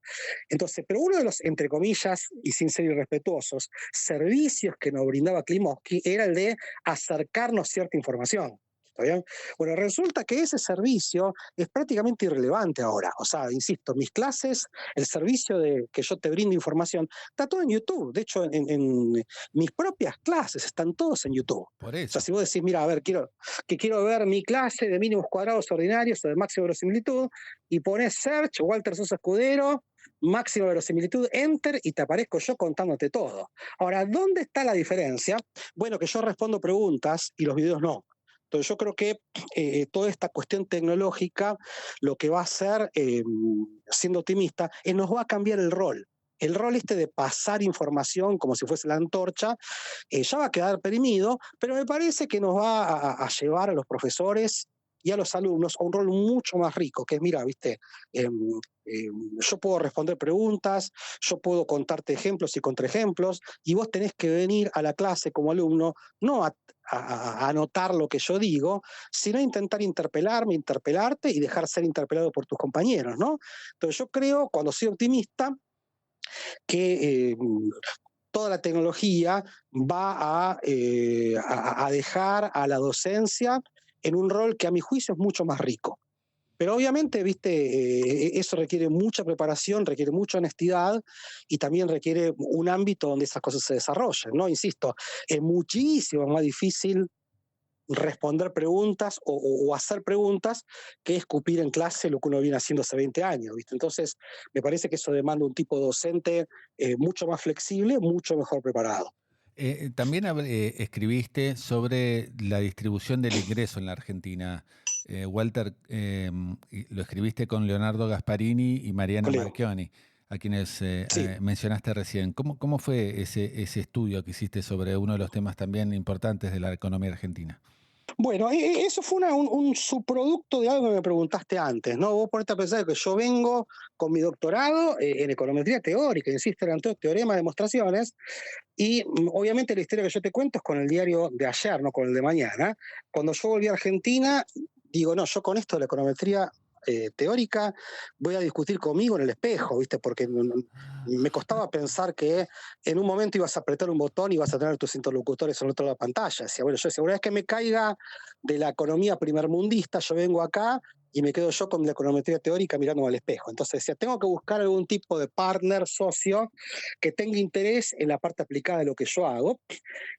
Entonces, pero uno de los, entre comillas, y sin ser irrespetuosos, servicios que nos brindaba Klimovsky era el de acercarnos cierta información. ¿Está bien? Bueno, resulta que ese servicio es prácticamente irrelevante ahora. O sea, insisto, mis clases, el servicio de que yo te brindo información, está todo en YouTube. De hecho, en mis propias clases están todos en YouTube. Por O sea, eso. si vos decís, mira, a ver, quiero ver mi clase de mínimos cuadrados ordinarios o de máxima verosimilitud, y pones search, Walter Sosa Escudero, máxima verosimilitud, enter, y te aparezco yo contándote todo. Ahora, ¿dónde está la diferencia? Bueno, que yo respondo preguntas y los videos no. Entonces yo creo que toda esta cuestión tecnológica lo que va a hacer, siendo optimista, es nos va a cambiar el rol. El rol este de pasar información como si fuese la antorcha, ya va a quedar perimido, pero me parece que nos va a llevar a los profesores y a los alumnos a un rol mucho más rico, que es, mira, viste, yo puedo responder preguntas, yo puedo contarte ejemplos y contraejemplos, y vos tenés que venir a la clase como alumno, no a anotar lo que yo digo, sino a intentar interpelarme, interpelarte y dejar ser interpelado por tus compañeros, ¿no? Entonces yo creo, cuando soy optimista, que toda la tecnología va a dejar a la docencia en un rol que a mi juicio es mucho más rico. Pero obviamente, viste, eso requiere mucha preparación, requiere mucha honestidad y también requiere un ámbito donde esas cosas se desarrollen, ¿no? Insisto, es muchísimo más difícil responder preguntas o hacer preguntas que escupir en clase lo que uno viene haciendo hace 20 años, ¿viste? Entonces, me parece que eso demanda un tipo de docente mucho más flexible, mucho mejor preparado. También escribiste sobre la distribución del ingreso en la Argentina. Walter, lo escribiste con Leonardo Gasparini y Mariana Colega. Marchioni, a quienes Sí. mencionaste recién. ¿Cómo fue ese estudio que hiciste sobre uno de los temas también importantes de la economía argentina? Bueno, eso fue un subproducto de algo que me preguntaste antes, ¿no? Vos ponete a pensar que yo vengo con mi doctorado en econometría teórica, insisto, eran todos teoremas, demostraciones, y obviamente la historia que yo te cuento es con el diario de ayer, no con el de mañana. Cuando yo volví a Argentina, digo, no, yo con esto de la econometría teórica voy a discutir conmigo en el espejo, ¿viste? Porque me costaba pensar que en un momento ibas a apretar un botón y vas a tener tus interlocutores en otro lado de la pantalla. Decía, bueno, yo decía, una vez que me caiga de la economía primermundista, yo vengo acá y me quedo yo con la econometría teórica mirando al espejo. Entonces decía, tengo que buscar algún tipo de partner, socio, que tenga interés en la parte aplicada de lo que yo hago.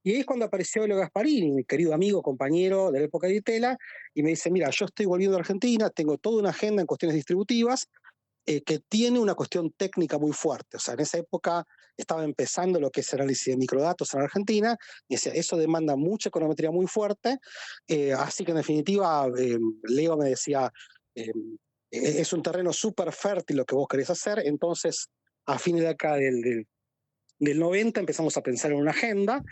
Y ahí es cuando apareció Leo Gasparini, mi querido amigo, compañero de la época de Itela, y me dice, mira, yo estoy volviendo a Argentina, tengo toda una agenda en cuestiones distributivas, que tiene una cuestión técnica muy fuerte. O sea, en esa época estaba empezando lo que es el análisis de microdatos en Argentina, y decía, eso demanda mucha econometría muy fuerte, así que en definitiva, Leo me decía, es un terreno súper fértil lo que vos querés hacer, entonces a fines de acá del 90 empezamos a pensar en una agenda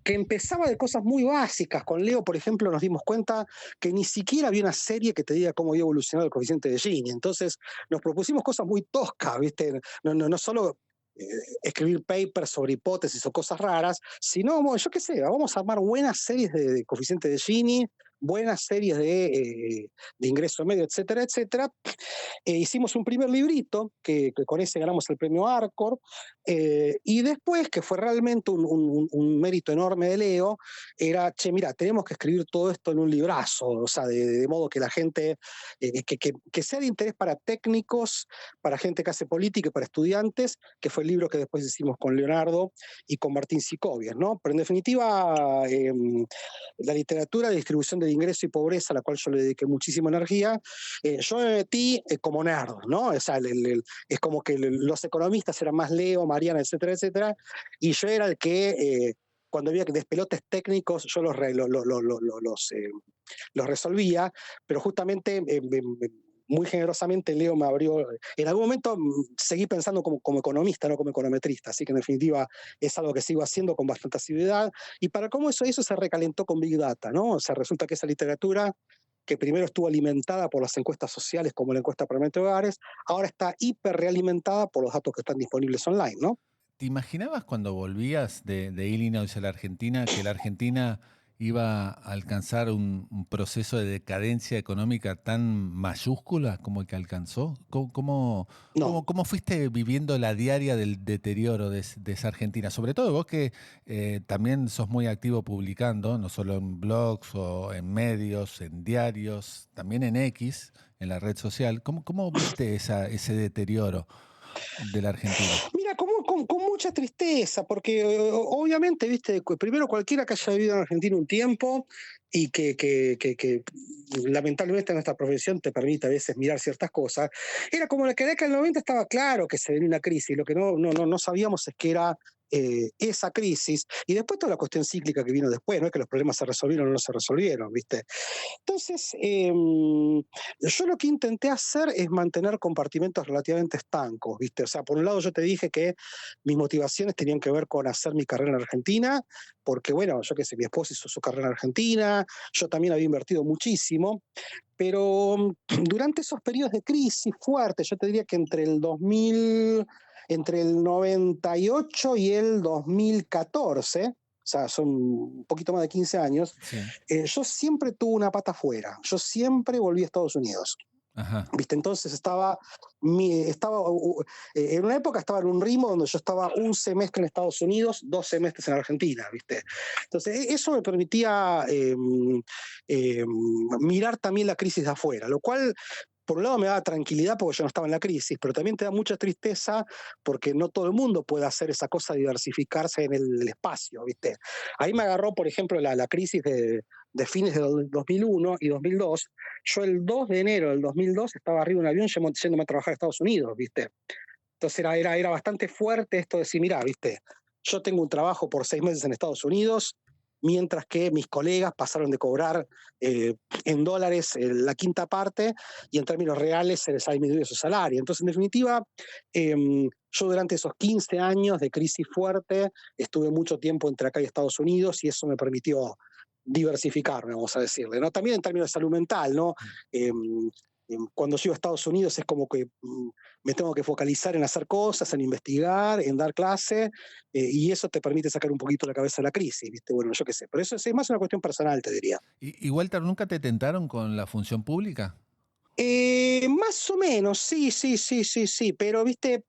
que empezaba de cosas muy básicas. Con Leo, por ejemplo, nos dimos cuenta que ni siquiera había una serie que te diga cómo había evolucionado el coeficiente de Gini. Entonces nos propusimos cosas muy toscas, ¿viste? No solo escribir papers sobre hipótesis o cosas raras, sino, yo qué sé, vamos a armar buenas series de coeficiente de Gini, buenas series de ingreso medio, etcétera, etcétera. Hicimos un primer librito, que con ese ganamos el premio Arcor, y después, que fue realmente un mérito enorme de Leo, era, che, mira, tenemos que escribir todo esto en un librazo, o sea, de modo que la gente, que sea de interés para técnicos, para gente que hace política y para estudiantes, que fue el libro que después hicimos con Leonardo y con Martín Sicovies, ¿no? Pero en definitiva, la literatura de distribución de ingreso y pobreza, a la cual yo le dediqué muchísima energía, yo me metí como nerd, ¿no? O sea, es como que los economistas eran más Leo, Mariana, etcétera, etcétera, y yo era el que, cuando había despelotes técnicos, yo los resolvía, pero justamente muy generosamente Leo me abrió. En algún momento seguí pensando como economista, no como econometrista, así que en definitiva es algo que sigo haciendo con bastante asiduidad. Y para cómo eso se recalentó con Big Data, ¿no? O sea, resulta que esa literatura que primero estuvo alimentada por las encuestas sociales como la encuesta permanente de hogares, ahora está hiper realimentada por los datos que están disponibles online, ¿no? ¿Te imaginabas cuando volvías de Illinois a la Argentina que la Argentina iba a alcanzar un proceso de decadencia económica tan mayúscula como el que alcanzó? No. ¿Cómo fuiste viviendo la diaria del deterioro de esa Argentina? Sobre todo vos que también sos muy activo publicando, no solo en blogs o en medios, en diarios, también en X, en la red social. ¿Cómo viste ese deterioro de la Argentina? Mira, con mucha tristeza, porque obviamente, viste, primero cualquiera que haya vivido en Argentina un tiempo y que lamentablemente nuestra profesión te permite a veces mirar ciertas cosas, era como la que en la década del 90 estaba claro que se venía una crisis, lo que no sabíamos es que era esa crisis, y después toda la cuestión cíclica que vino después, no es que los problemas se resolvieron o no se resolvieron, ¿viste? Entonces, yo lo que intenté hacer es mantener compartimentos relativamente estancos, ¿viste? O sea, por un lado yo te dije que mis motivaciones tenían que ver con hacer mi carrera en Argentina, porque bueno, yo qué sé, mi esposa hizo su carrera en Argentina, yo también había invertido muchísimo, pero durante esos periodos de crisis fuertes, yo te diría que entre el 98 y el 2014, o sea, son un poquito más de 15 años, Sí. yo siempre tuve una pata afuera, yo siempre volví a Estados Unidos. Ajá. ¿Viste? Entonces en una época estaba en un ritmo donde yo estaba un semestre en Estados Unidos, 2 semestres en Argentina, ¿viste? Entonces eso me permitía mirar también la crisis de afuera, lo cual por un lado me daba tranquilidad porque yo no estaba en la crisis, pero también te da mucha tristeza porque no todo el mundo puede hacer esa cosa de diversificarse en el espacio, ¿viste? Ahí me agarró, por ejemplo, la crisis de fines de 2001 y 2002. Yo el 2 de enero del 2002 estaba arriba de un avión yéndome a trabajar a Estados Unidos, ¿viste? Entonces era bastante fuerte esto de decir, mirá, ¿viste? Yo tengo un trabajo por 6 meses en Estados Unidos, mientras que mis colegas pasaron de cobrar en dólares la quinta parte y en términos reales se les ha disminuido su salario. Entonces, en definitiva, yo durante esos 15 años de crisis fuerte estuve mucho tiempo entre acá y Estados Unidos y eso me permitió diversificarme, vamos a decirle, ¿no? También en términos de salud mental, ¿no? Cuando llego a Estados Unidos es como que me tengo que focalizar en hacer cosas, en investigar, en dar clase, y eso te permite sacar un poquito la cabeza de la crisis, ¿viste? Bueno, yo qué sé, pero eso es más una cuestión personal, te diría. ¿Y Walter, nunca te tentaron con la función pública? Más o menos, sí, pero viste,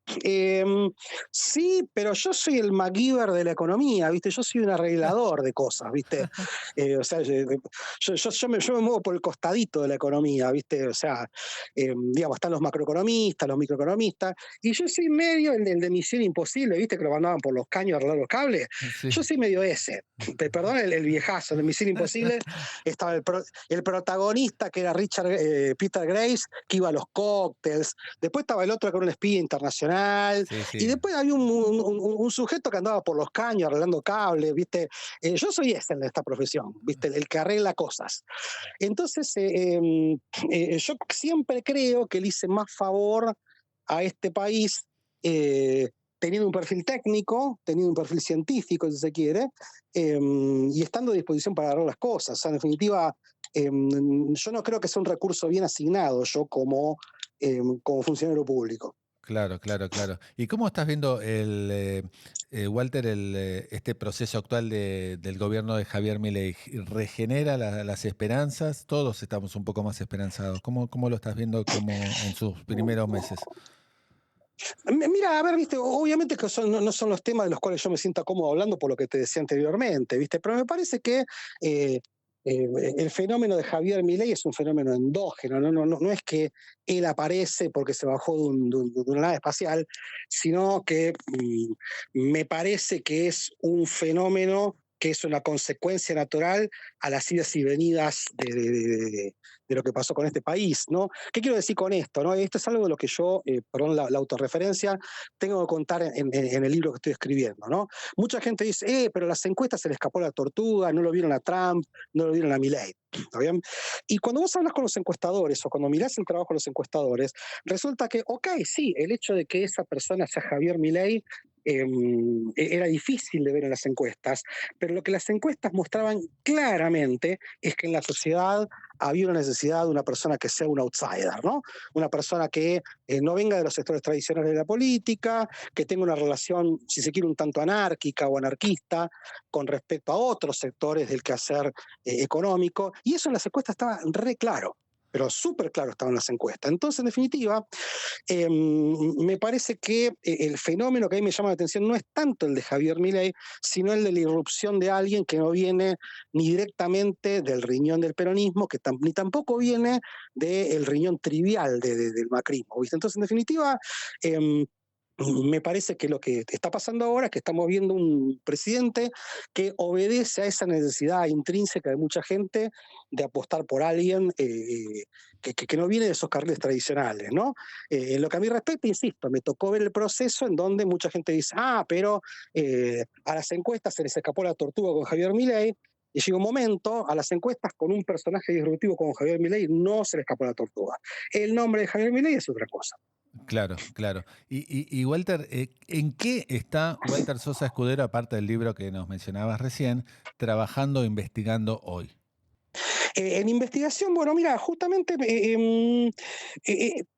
sí, pero yo soy el MacGyver de la economía, viste, yo soy un arreglador de cosas, viste, o sea, yo me muevo por el costadito de la economía, viste, o sea, digamos, están los macroeconomistas, los microeconomistas, y yo soy medio el de Misión Imposible, viste, que lo mandaban por los caños a arreglar los cables, Sí. yo soy medio ese, perdón, el viejazo de Misión Imposible, estaba el protagonista que era Peter Grace, que iba a los cócteles, después estaba el otro que era un espía internacional, Sí. y después había un sujeto que andaba por los caños arreglando cables, ¿viste? Yo soy ese en esta profesión, ¿viste? El que arregla cosas. Entonces, yo siempre creo que le hice más favor a este país teniendo un perfil técnico, teniendo un perfil científico, si se quiere, y estando a disposición para agarrar las cosas. O sea, en definitiva, yo no creo que sea un recurso bien asignado yo como funcionario público. Claro. ¿Y cómo estás viendo Walter, este proceso actual del gobierno de Javier Milei? ¿Regenera las esperanzas? Todos estamos un poco más esperanzados. ¿Cómo lo estás viendo como en sus primeros meses? Mira, a ver, viste, obviamente que no son los temas de los cuales yo me sienta cómodo hablando por lo que te decía anteriormente, viste, pero me parece que el fenómeno de Javier Milei es un fenómeno endógeno, no es que él aparece porque se bajó de una nave espacial, sino que me parece que es un fenómeno que es una consecuencia natural a las idas y venidas de lo que pasó con este país, ¿no? ¿Qué quiero decir con esto? ¿No? Esto es algo de lo que yo, perdón la autorreferencia, tengo que contar en el libro que estoy escribiendo, ¿no? Mucha gente dice, pero las encuestas se le escapó la tortuga, no lo vieron a Trump, no lo vieron a Milei. ¿Está bien? Y cuando vos hablas con los encuestadores o cuando mirás el trabajo de los encuestadores, resulta que, ok, sí, el hecho de que esa persona sea Javier Milei era difícil de ver en las encuestas, pero lo que las encuestas mostraban claramente es que en la sociedad había una necesidad de una persona que sea un outsider, ¿no? Una persona que no venga de los sectores tradicionales de la política, que tenga una relación, si se quiere, un tanto anárquica o anarquista con respecto a otros sectores del quehacer económico, y eso en las encuestas estaba re claro. Pero súper claro estaba en las encuestas. Entonces, en definitiva, me parece que el fenómeno que a mí me llama la atención no es tanto el de Javier Milei, sino el de la irrupción de alguien que no viene ni directamente del riñón del peronismo, ni tampoco viene del riñón trivial del macrismo, ¿viste? Entonces, en definitiva, me parece que lo que está pasando ahora es que estamos viendo un presidente que obedece a esa necesidad intrínseca de mucha gente de apostar por alguien que no viene de esos carriles tradicionales, ¿no? En lo que a mí respecta, insisto, me tocó ver el proceso en donde mucha gente dice, pero a las encuestas se les escapó la tortuga con Javier Milei, y llega un momento, a las encuestas con un personaje disruptivo como Javier Milei no se le escapó la tortuga. El nombre de Javier Milei es otra cosa. Claro, claro. Y Walter, ¿en qué está Walter Sosa Escudero, aparte del libro que nos mencionabas recién, trabajando o investigando hoy? En investigación, bueno, mira, justamente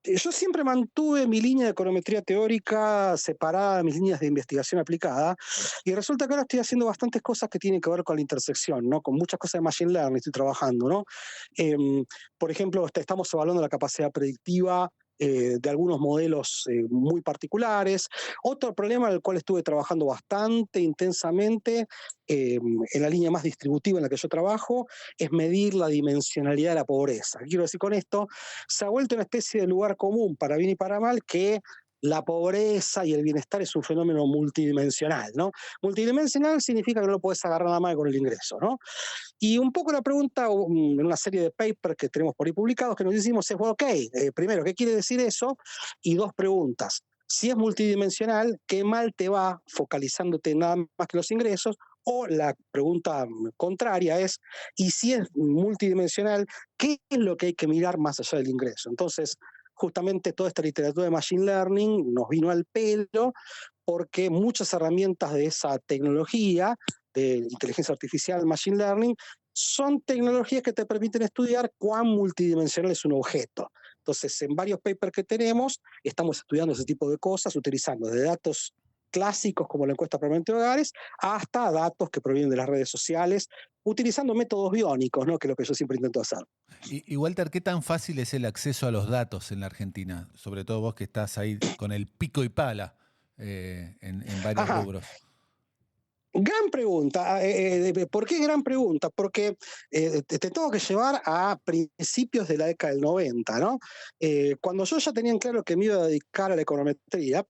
yo siempre mantuve mi línea de econometría teórica separada de mis líneas de investigación aplicada, y resulta que ahora estoy haciendo bastantes cosas que tienen que ver con la intersección, ¿no? Con muchas cosas de Machine Learning estoy trabajando, ¿no? Por ejemplo, estamos evaluando la capacidad predictiva de algunos modelos muy particulares. Otro problema al cual estuve trabajando bastante intensamente en la línea más distributiva en la que yo trabajo es medir la dimensionalidad de la pobreza. ¿Qué quiero decir con esto? Se ha vuelto una especie de lugar común para bien y para mal que la pobreza y el bienestar es un fenómeno multidimensional, ¿no? Multidimensional significa que no lo puedes agarrar nada más con el ingreso, ¿no? Y un poco la pregunta, en una serie de papers que tenemos por ahí publicados, que nos hicimos es, bueno, ok, primero, ¿qué quiere decir eso? Y dos preguntas. Si es multidimensional, ¿qué mal te va focalizándote nada más que los ingresos? O la pregunta contraria es, y si es multidimensional, ¿qué es lo que hay que mirar más allá del ingreso? Entonces, justamente toda esta literatura de Machine Learning nos vino al pelo porque muchas herramientas de esa tecnología, de inteligencia artificial, Machine Learning, son tecnologías que te permiten estudiar cuán multidimensional es un objeto. Entonces, en varios papers que tenemos, estamos estudiando ese tipo de cosas, utilizando de datos clásicos como la encuesta permanente de hogares, hasta datos que provienen de las redes sociales, utilizando métodos biónicos, ¿no? Que es lo que yo siempre intento hacer. Y Walter, ¿qué tan fácil es el acceso a los datos en la Argentina? Sobre todo vos que estás ahí con el pico y pala en varios rubros. Gran pregunta. ¿Por qué gran pregunta? Porque te tengo que llevar a principios de la década del 90, ¿no? Cuando yo ya tenía en claro que me iba a dedicar a la econometría,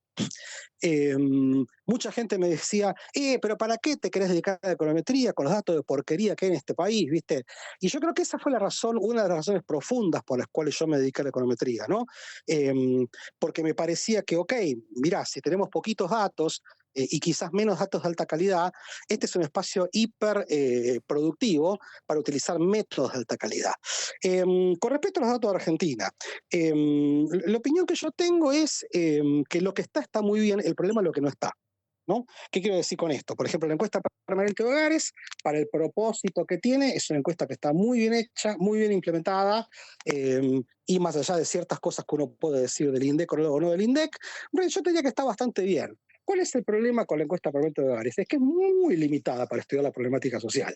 mucha gente me decía, pero ¿para qué te querés dedicar a la econometría con los datos de porquería que hay en este país, viste? Y yo creo que esa fue la razón, una de las razones profundas por las cuales yo me dediqué a la econometría, ¿no? Porque me parecía que, ok, mirá, si tenemos poquitos datos, y quizás menos datos de alta calidad, este es un espacio hiper productivo para utilizar métodos de alta calidad. Con respecto a los datos de Argentina, la opinión que yo tengo es que lo que está muy bien, el problema es lo que no está, ¿no? ¿Qué quiero decir con esto? Por ejemplo, la encuesta permanente de hogares, para el propósito que tiene, es una encuesta que está muy bien hecha, muy bien implementada, y más allá de ciertas cosas que uno puede decir del INDEC o no del INDEC, yo te diría que está bastante bien. ¿Cuál es el problema con la encuesta permanente de hogares? Es que es muy limitada para estudiar la problemática social.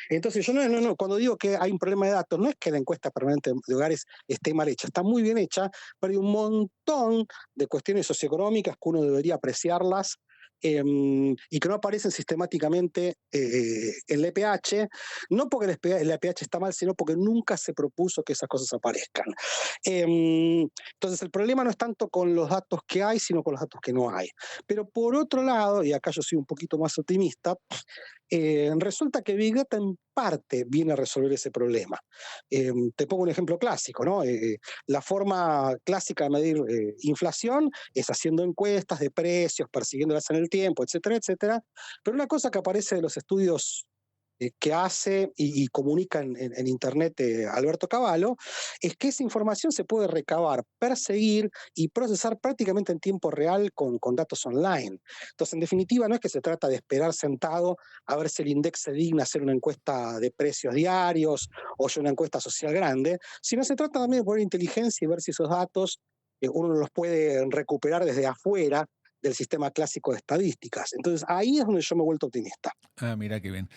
Entonces, yo cuando digo que hay un problema de datos, no es que la encuesta permanente de hogares esté mal hecha, está muy bien hecha, pero hay un montón de cuestiones socioeconómicas que uno debería apreciarlas y que no aparecen sistemáticamente en el EPH, no porque el EPH está mal, sino porque nunca se propuso que esas cosas aparezcan. Entonces el problema no es tanto con los datos que hay, sino con los datos que no hay. Pero por otro lado, y acá yo soy un poquito más optimista, Resulta que Big Data en parte viene a resolver ese problema. Te pongo un ejemplo clásico, ¿no? La forma clásica de medir inflación es haciendo encuestas de precios, persiguiéndolas en el tiempo, etcétera, etcétera. Pero una cosa que aparece de los estudios que hace y comunica en Internet Alberto Cavallo, es que esa información se puede recabar, perseguir y procesar prácticamente en tiempo real con datos online. Entonces, en definitiva, no es que se trata de esperar sentado a ver si el INDEX se digna hacer una encuesta de precios diarios o una encuesta social grande, sino se trata también de poner inteligencia y ver si esos datos uno los puede recuperar desde afuera del sistema clásico de estadísticas. Entonces, ahí es donde yo me he vuelto optimista. Ah, mira qué bien.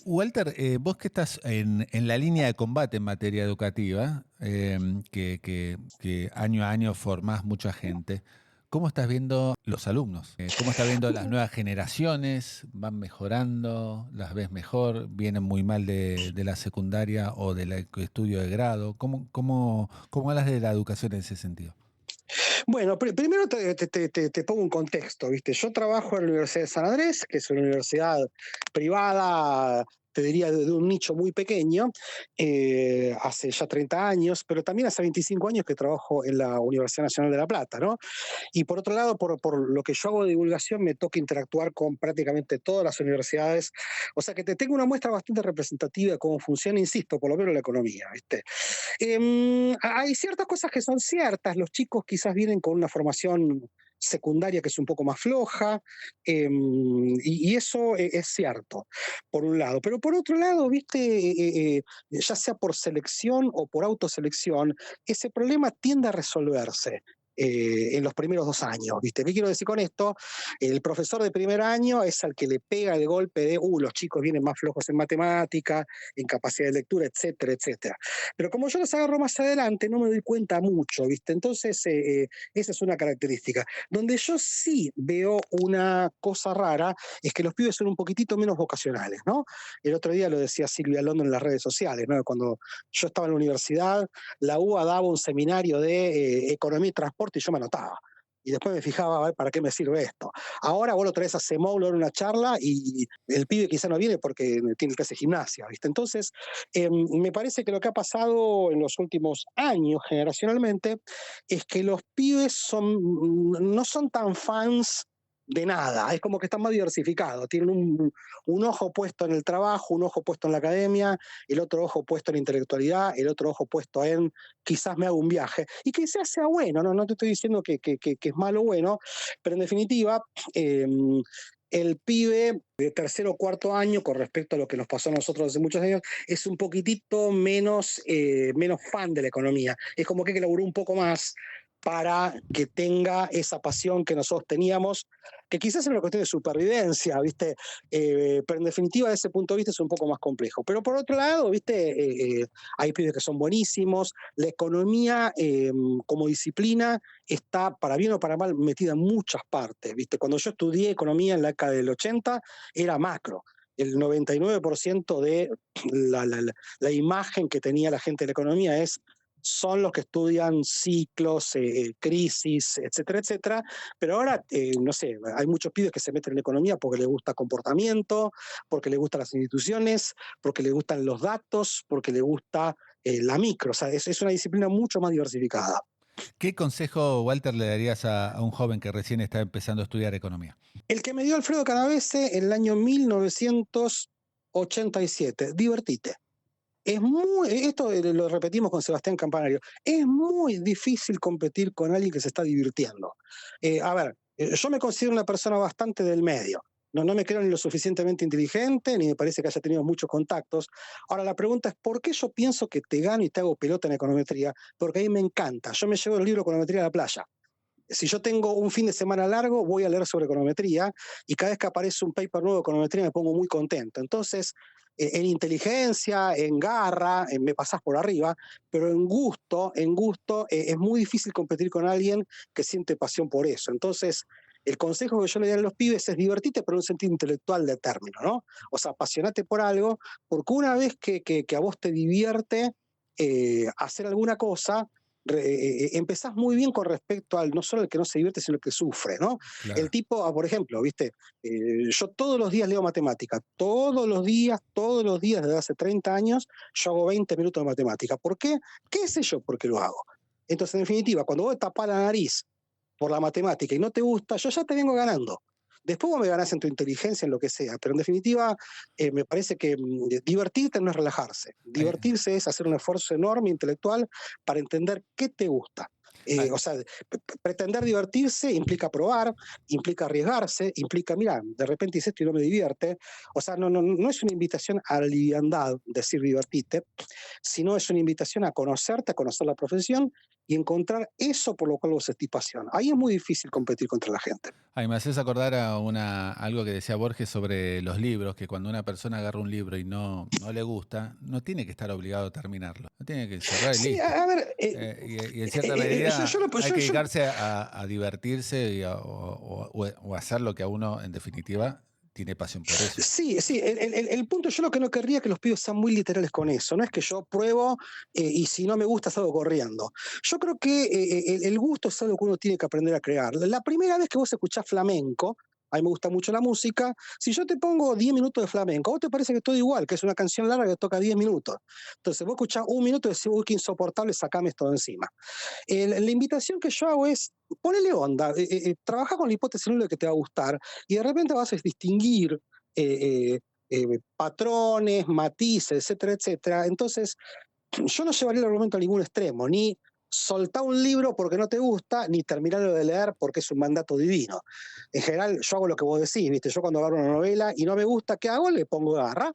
Walter, vos que estás en la línea de combate en materia educativa, que año a año formás mucha gente, ¿cómo estás viendo los alumnos? ¿Cómo estás viendo las nuevas generaciones? ¿Van mejorando? ¿Las ves mejor? ¿Vienen muy mal de la secundaria o del estudio de grado? ¿Cómo hablas de la educación en ese sentido? Bueno, primero te pongo un contexto, ¿viste? Yo trabajo en la Universidad de San Andrés, que es una universidad privada, te diría, de un nicho muy pequeño, hace ya 30 años, pero también hace 25 años que trabajo en la Universidad Nacional de La Plata, ¿no? Y por otro lado, por lo que yo hago de divulgación, me toca interactuar con prácticamente todas las universidades, o sea que te tengo una muestra bastante representativa de cómo funciona, insisto, por lo menos la economía, ¿viste? Hay ciertas cosas que son ciertas. Los chicos quizás vienen con una formación secundaria que es un poco más floja, y eso es cierto, por un lado. Pero por otro lado, viste, ya sea por selección o por autoselección, ese problema tiende a resolverse. En los primeros 2 años, ¿viste? ¿Qué quiero decir con esto? El profesor de primer año es al que le pega el golpe de, los chicos vienen más flojos en matemática, en capacidad de lectura, etcétera, etcétera. Pero como yo los agarro más adelante, no me doy cuenta mucho, ¿viste? Entonces, esa es una característica. Donde yo sí veo una cosa rara es que los pibes son un poquitito menos vocacionales, ¿no? El otro día lo decía Silvia Londo en las redes sociales, ¿no? Cuando yo estaba en la universidad, la UBA daba un seminario de economía y transporte y yo me anotaba. Y después me fijaba a ver para qué me sirve esto. Ahora vos lo traes a Semoulo en una charla y el pibe quizá no viene porque tiene clase de gimnasia, ¿viste? Entonces, me parece que lo que ha pasado en los últimos años, generacionalmente, es que los pibes no son tan fans de nada, es como que están más diversificados, tienen un ojo puesto en el trabajo, un ojo puesto en la academia, el otro ojo puesto en la intelectualidad, el otro ojo puesto en quizás me hago un viaje, y quizás sea bueno, no te estoy diciendo que es malo o bueno, pero en definitiva, el pibe de tercer o cuarto año, con respecto a lo que nos pasó a nosotros hace muchos años, es un poquitito menos fan de la economía, es como que hay que laburar un poco más para que tenga esa pasión que nosotros teníamos, que quizás es una cuestión de supervivencia, ¿viste? Pero en definitiva, desde ese punto de vista es un poco más complejo. Pero por otro lado, ¿viste? Hay pibes que son buenísimos, la economía como disciplina está, para bien o para mal, metida en muchas partes, ¿viste? Cuando yo estudié economía en la década del 80, era macro. El 99% de la imagen que tenía la gente de la economía son los que estudian ciclos, crisis, etcétera, etcétera. Pero ahora, no sé, hay muchos pibes que se meten en economía porque les gusta comportamiento, porque les gustan las instituciones, porque les gustan los datos, porque les gusta la micro. O sea, es una disciplina mucho más diversificada. ¿Qué consejo, Walter, le darías a un joven que recién está empezando a estudiar economía? El que me dio Alfredo Canavese en el año 1987. Divertite. Esto lo repetimos con Sebastián Campanario, es muy difícil competir con alguien que se está divirtiendo. Yo me considero una persona bastante del medio. No me creo ni lo suficientemente inteligente, ni me parece que haya tenido muchos contactos. Ahora, la pregunta es, ¿por qué yo pienso que te gano y te hago pelota en econometría? Porque a mí me encanta. Yo me llevo el libro de econometría a la playa. Si yo tengo un fin de semana largo, voy a leer sobre econometría y cada vez que aparece un paper nuevo de econometría me pongo muy contento. Entonces, en inteligencia, en garra, me pasás por arriba, pero en gusto, es muy difícil competir con alguien que siente pasión por eso. Entonces, el consejo que yo le doy a los pibes es divertirte, pero en un sentido intelectual de término, ¿no? O sea, apasionate por algo, porque una vez que a vos te divierte hacer alguna cosa, empezás muy bien con respecto al no solo el que no se divierte, sino el que sufre, ¿no? Claro. El tipo, por ejemplo, ¿viste? Yo todos los días leo matemática, todos los días, desde hace 30 años, yo hago 20 minutos de matemática. ¿Por qué? ¿Qué sé yo por qué lo hago? Entonces, en definitiva, cuando vos tapás la nariz por la matemática y no te gusta, yo ya te vengo ganando. Después vos me ganás en tu inteligencia, en lo que sea, pero en definitiva me parece que divertirte no es relajarse. Divertirse es hacer un esfuerzo enorme intelectual para entender qué te gusta. O sea, pretender divertirse implica probar, implica arriesgarse, implica, mira, de repente hice esto y no me divierte. O sea, no es una invitación a la liviandad decir divertirte, sino es una invitación a conocerte, a conocer la profesión y encontrar eso por lo cual vos sentís pasión. Ahí es muy difícil competir contra la gente. Ay, me haces acordar a algo que decía Borges sobre los libros, que cuando una persona agarra un libro y no le gusta, no tiene que estar obligado a terminarlo. No tiene que cerrar y Sí, listo. a ver, Y en cierta medida hay que yo- dedicarse a divertirse o hacer lo que a uno, en definitiva, tiene pasión por eso. Sí, el punto, yo lo que no querría es que los pibes sean muy literales con eso, no es que yo pruebo y si no me gusta salgo corriendo. Yo creo que el gusto es algo que uno tiene que aprender a crear. La primera vez que vos escuchás flamenco, a mí me gusta mucho la música, si yo te pongo 10 minutos de flamenco, ¿a vos te parece que todo igual, que es una canción larga que toca 10 minutos? Entonces vos escuchás un minuto y decís, uy, qué insoportable, sacame esto de encima. La invitación que yo hago es, ponele onda, trabaja con la hipótesis de lo que te va a gustar y de repente vas a distinguir patrones, matices, etcétera, etcétera. Entonces, yo no llevaría el argumento a ningún extremo, ni soltar un libro porque no te gusta, ni terminarlo de leer porque es un mandato divino. En general, yo hago lo que vos decís, ¿viste? Yo cuando agarro una novela y no me gusta, ¿qué hago? Le pongo garra,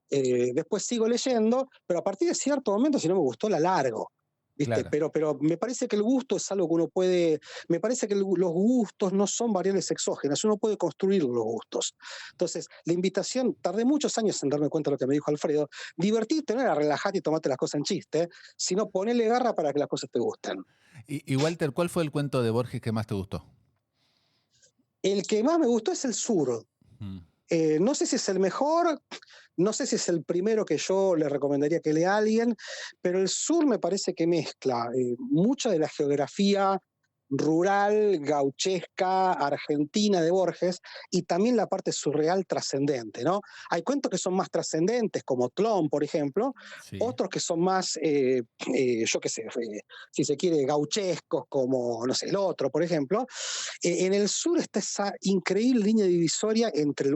después sigo leyendo, pero a partir de cierto momento, si no me gustó, la largo. ¿Viste? Claro. Pero me parece que el gusto es algo que uno puede, me parece que los gustos no son variables exógenas, uno puede construir los gustos. Entonces, la invitación, tardé muchos años en darme cuenta de lo que me dijo Alfredo, divertirte no era relajarte y tomarte las cosas en chiste, sino ponerle garra para que las cosas te gusten. Y Walter, ¿cuál fue el cuento de Borges que más te gustó? El que más me gustó es el sur. Mm. No sé si es el mejor, no sé si es el primero que yo le recomendaría que lea a alguien, pero el sur me parece que mezcla mucha de la geografía rural, gauchesca, argentina de Borges, y también la parte surreal trascendente, ¿no? Hay cuentos que son más trascendentes, como Clon, por ejemplo, Sí. otros que son más, yo qué sé, si se quiere, gauchescos, como, no sé, el otro, por ejemplo. En el sur está esa increíble línea divisoria entre el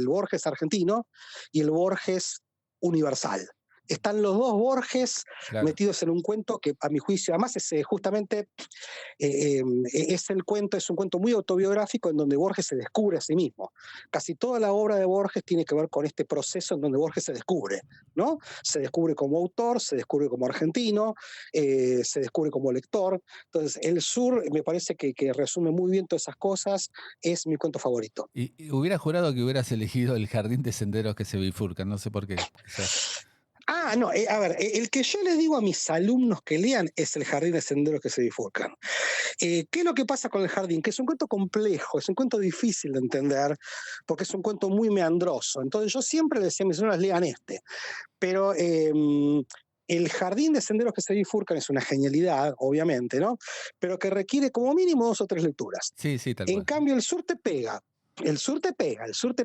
Borges argentino y el Borges universal. Están los dos Borges Claro. metidos en un cuento que, a mi juicio, además es justamente es un cuento muy autobiográfico en donde Borges se descubre a sí mismo. Casi toda la obra de Borges tiene que ver con este proceso en donde Borges se descubre, ¿no? Se descubre como autor, se descubre como argentino, se descubre como lector. Entonces, El Sur me parece que resume muy bien todas esas cosas, es mi cuento favorito. Y hubiera jurado que hubieras elegido El jardín de senderos que se bifurcan, no sé por qué. Quizás. Ah, no, a ver, el que yo les digo a mis alumnos que lean es El jardín de senderos que se bifurcan. ¿Qué es lo que pasa con El jardín? Que es un cuento complejo, es un cuento difícil de entender, porque es un cuento muy meandroso. Entonces yo siempre les decía a mis alumnos, lean este. Pero El jardín de senderos que se bifurcan es una genialidad, obviamente, ¿no? Pero que requiere como mínimo 2 o 3 lecturas. Sí, tal En cual. cambio, El Sur te pega. El sur te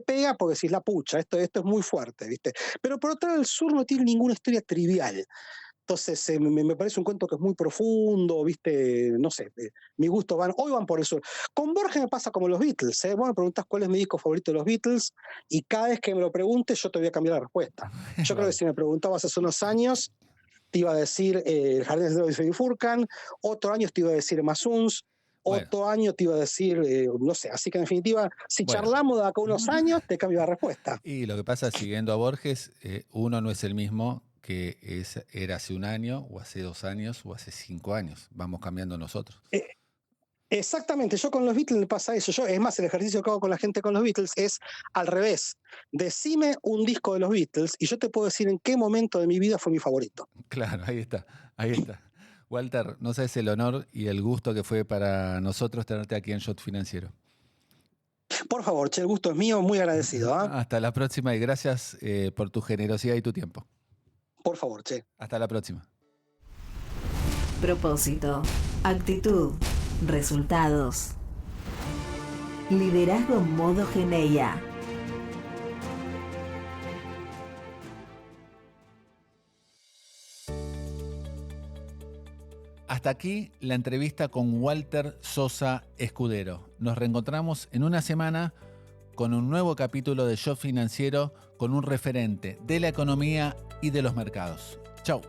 pega porque decís la pucha, esto es muy fuerte, ¿viste? Pero por otro lado, El Sur no tiene ninguna historia trivial. Entonces, me parece un cuento que es muy profundo, ¿viste? No sé, mi gusto hoy van por El Sur. Con Borges me pasa como los Beatles, ¿eh? Vos me preguntás cuál es mi disco favorito de los Beatles y cada vez que me lo preguntes yo te voy a cambiar la respuesta. Yo creo que si me preguntabas hace unos años, te iba a decir El jardín de senderos que se bifurcan, otro año te iba a decir Masuns, otro año te iba a decir, no sé, así que en definitiva, si charlamos de acá unos años, te cambio la respuesta. Y lo que pasa, siguiendo a Borges, uno no es el mismo que era hace un año, o hace 2 años, o hace 5 años. Vamos cambiando nosotros. Exactamente, yo con los Beatles me pasa eso. Es más, el ejercicio que hago con la gente con los Beatles es al revés. Decime un disco de los Beatles y yo te puedo decir en qué momento de mi vida fue mi favorito. Claro, ahí está. Walter, no sabes el honor y el gusto que fue para nosotros tenerte aquí en Shot Financiero. Por favor, che, el gusto es mío, muy agradecido. Hasta la próxima y gracias por tu generosidad y tu tiempo. Por favor, che. Hasta la próxima. Propósito, actitud, resultados. Liderazgo modo Geneia. Hasta aquí la entrevista con Walter Sosa Escudero. Nos reencontramos en una semana con un nuevo capítulo de Shot Financiero con un referente de la economía y de los mercados. Chau.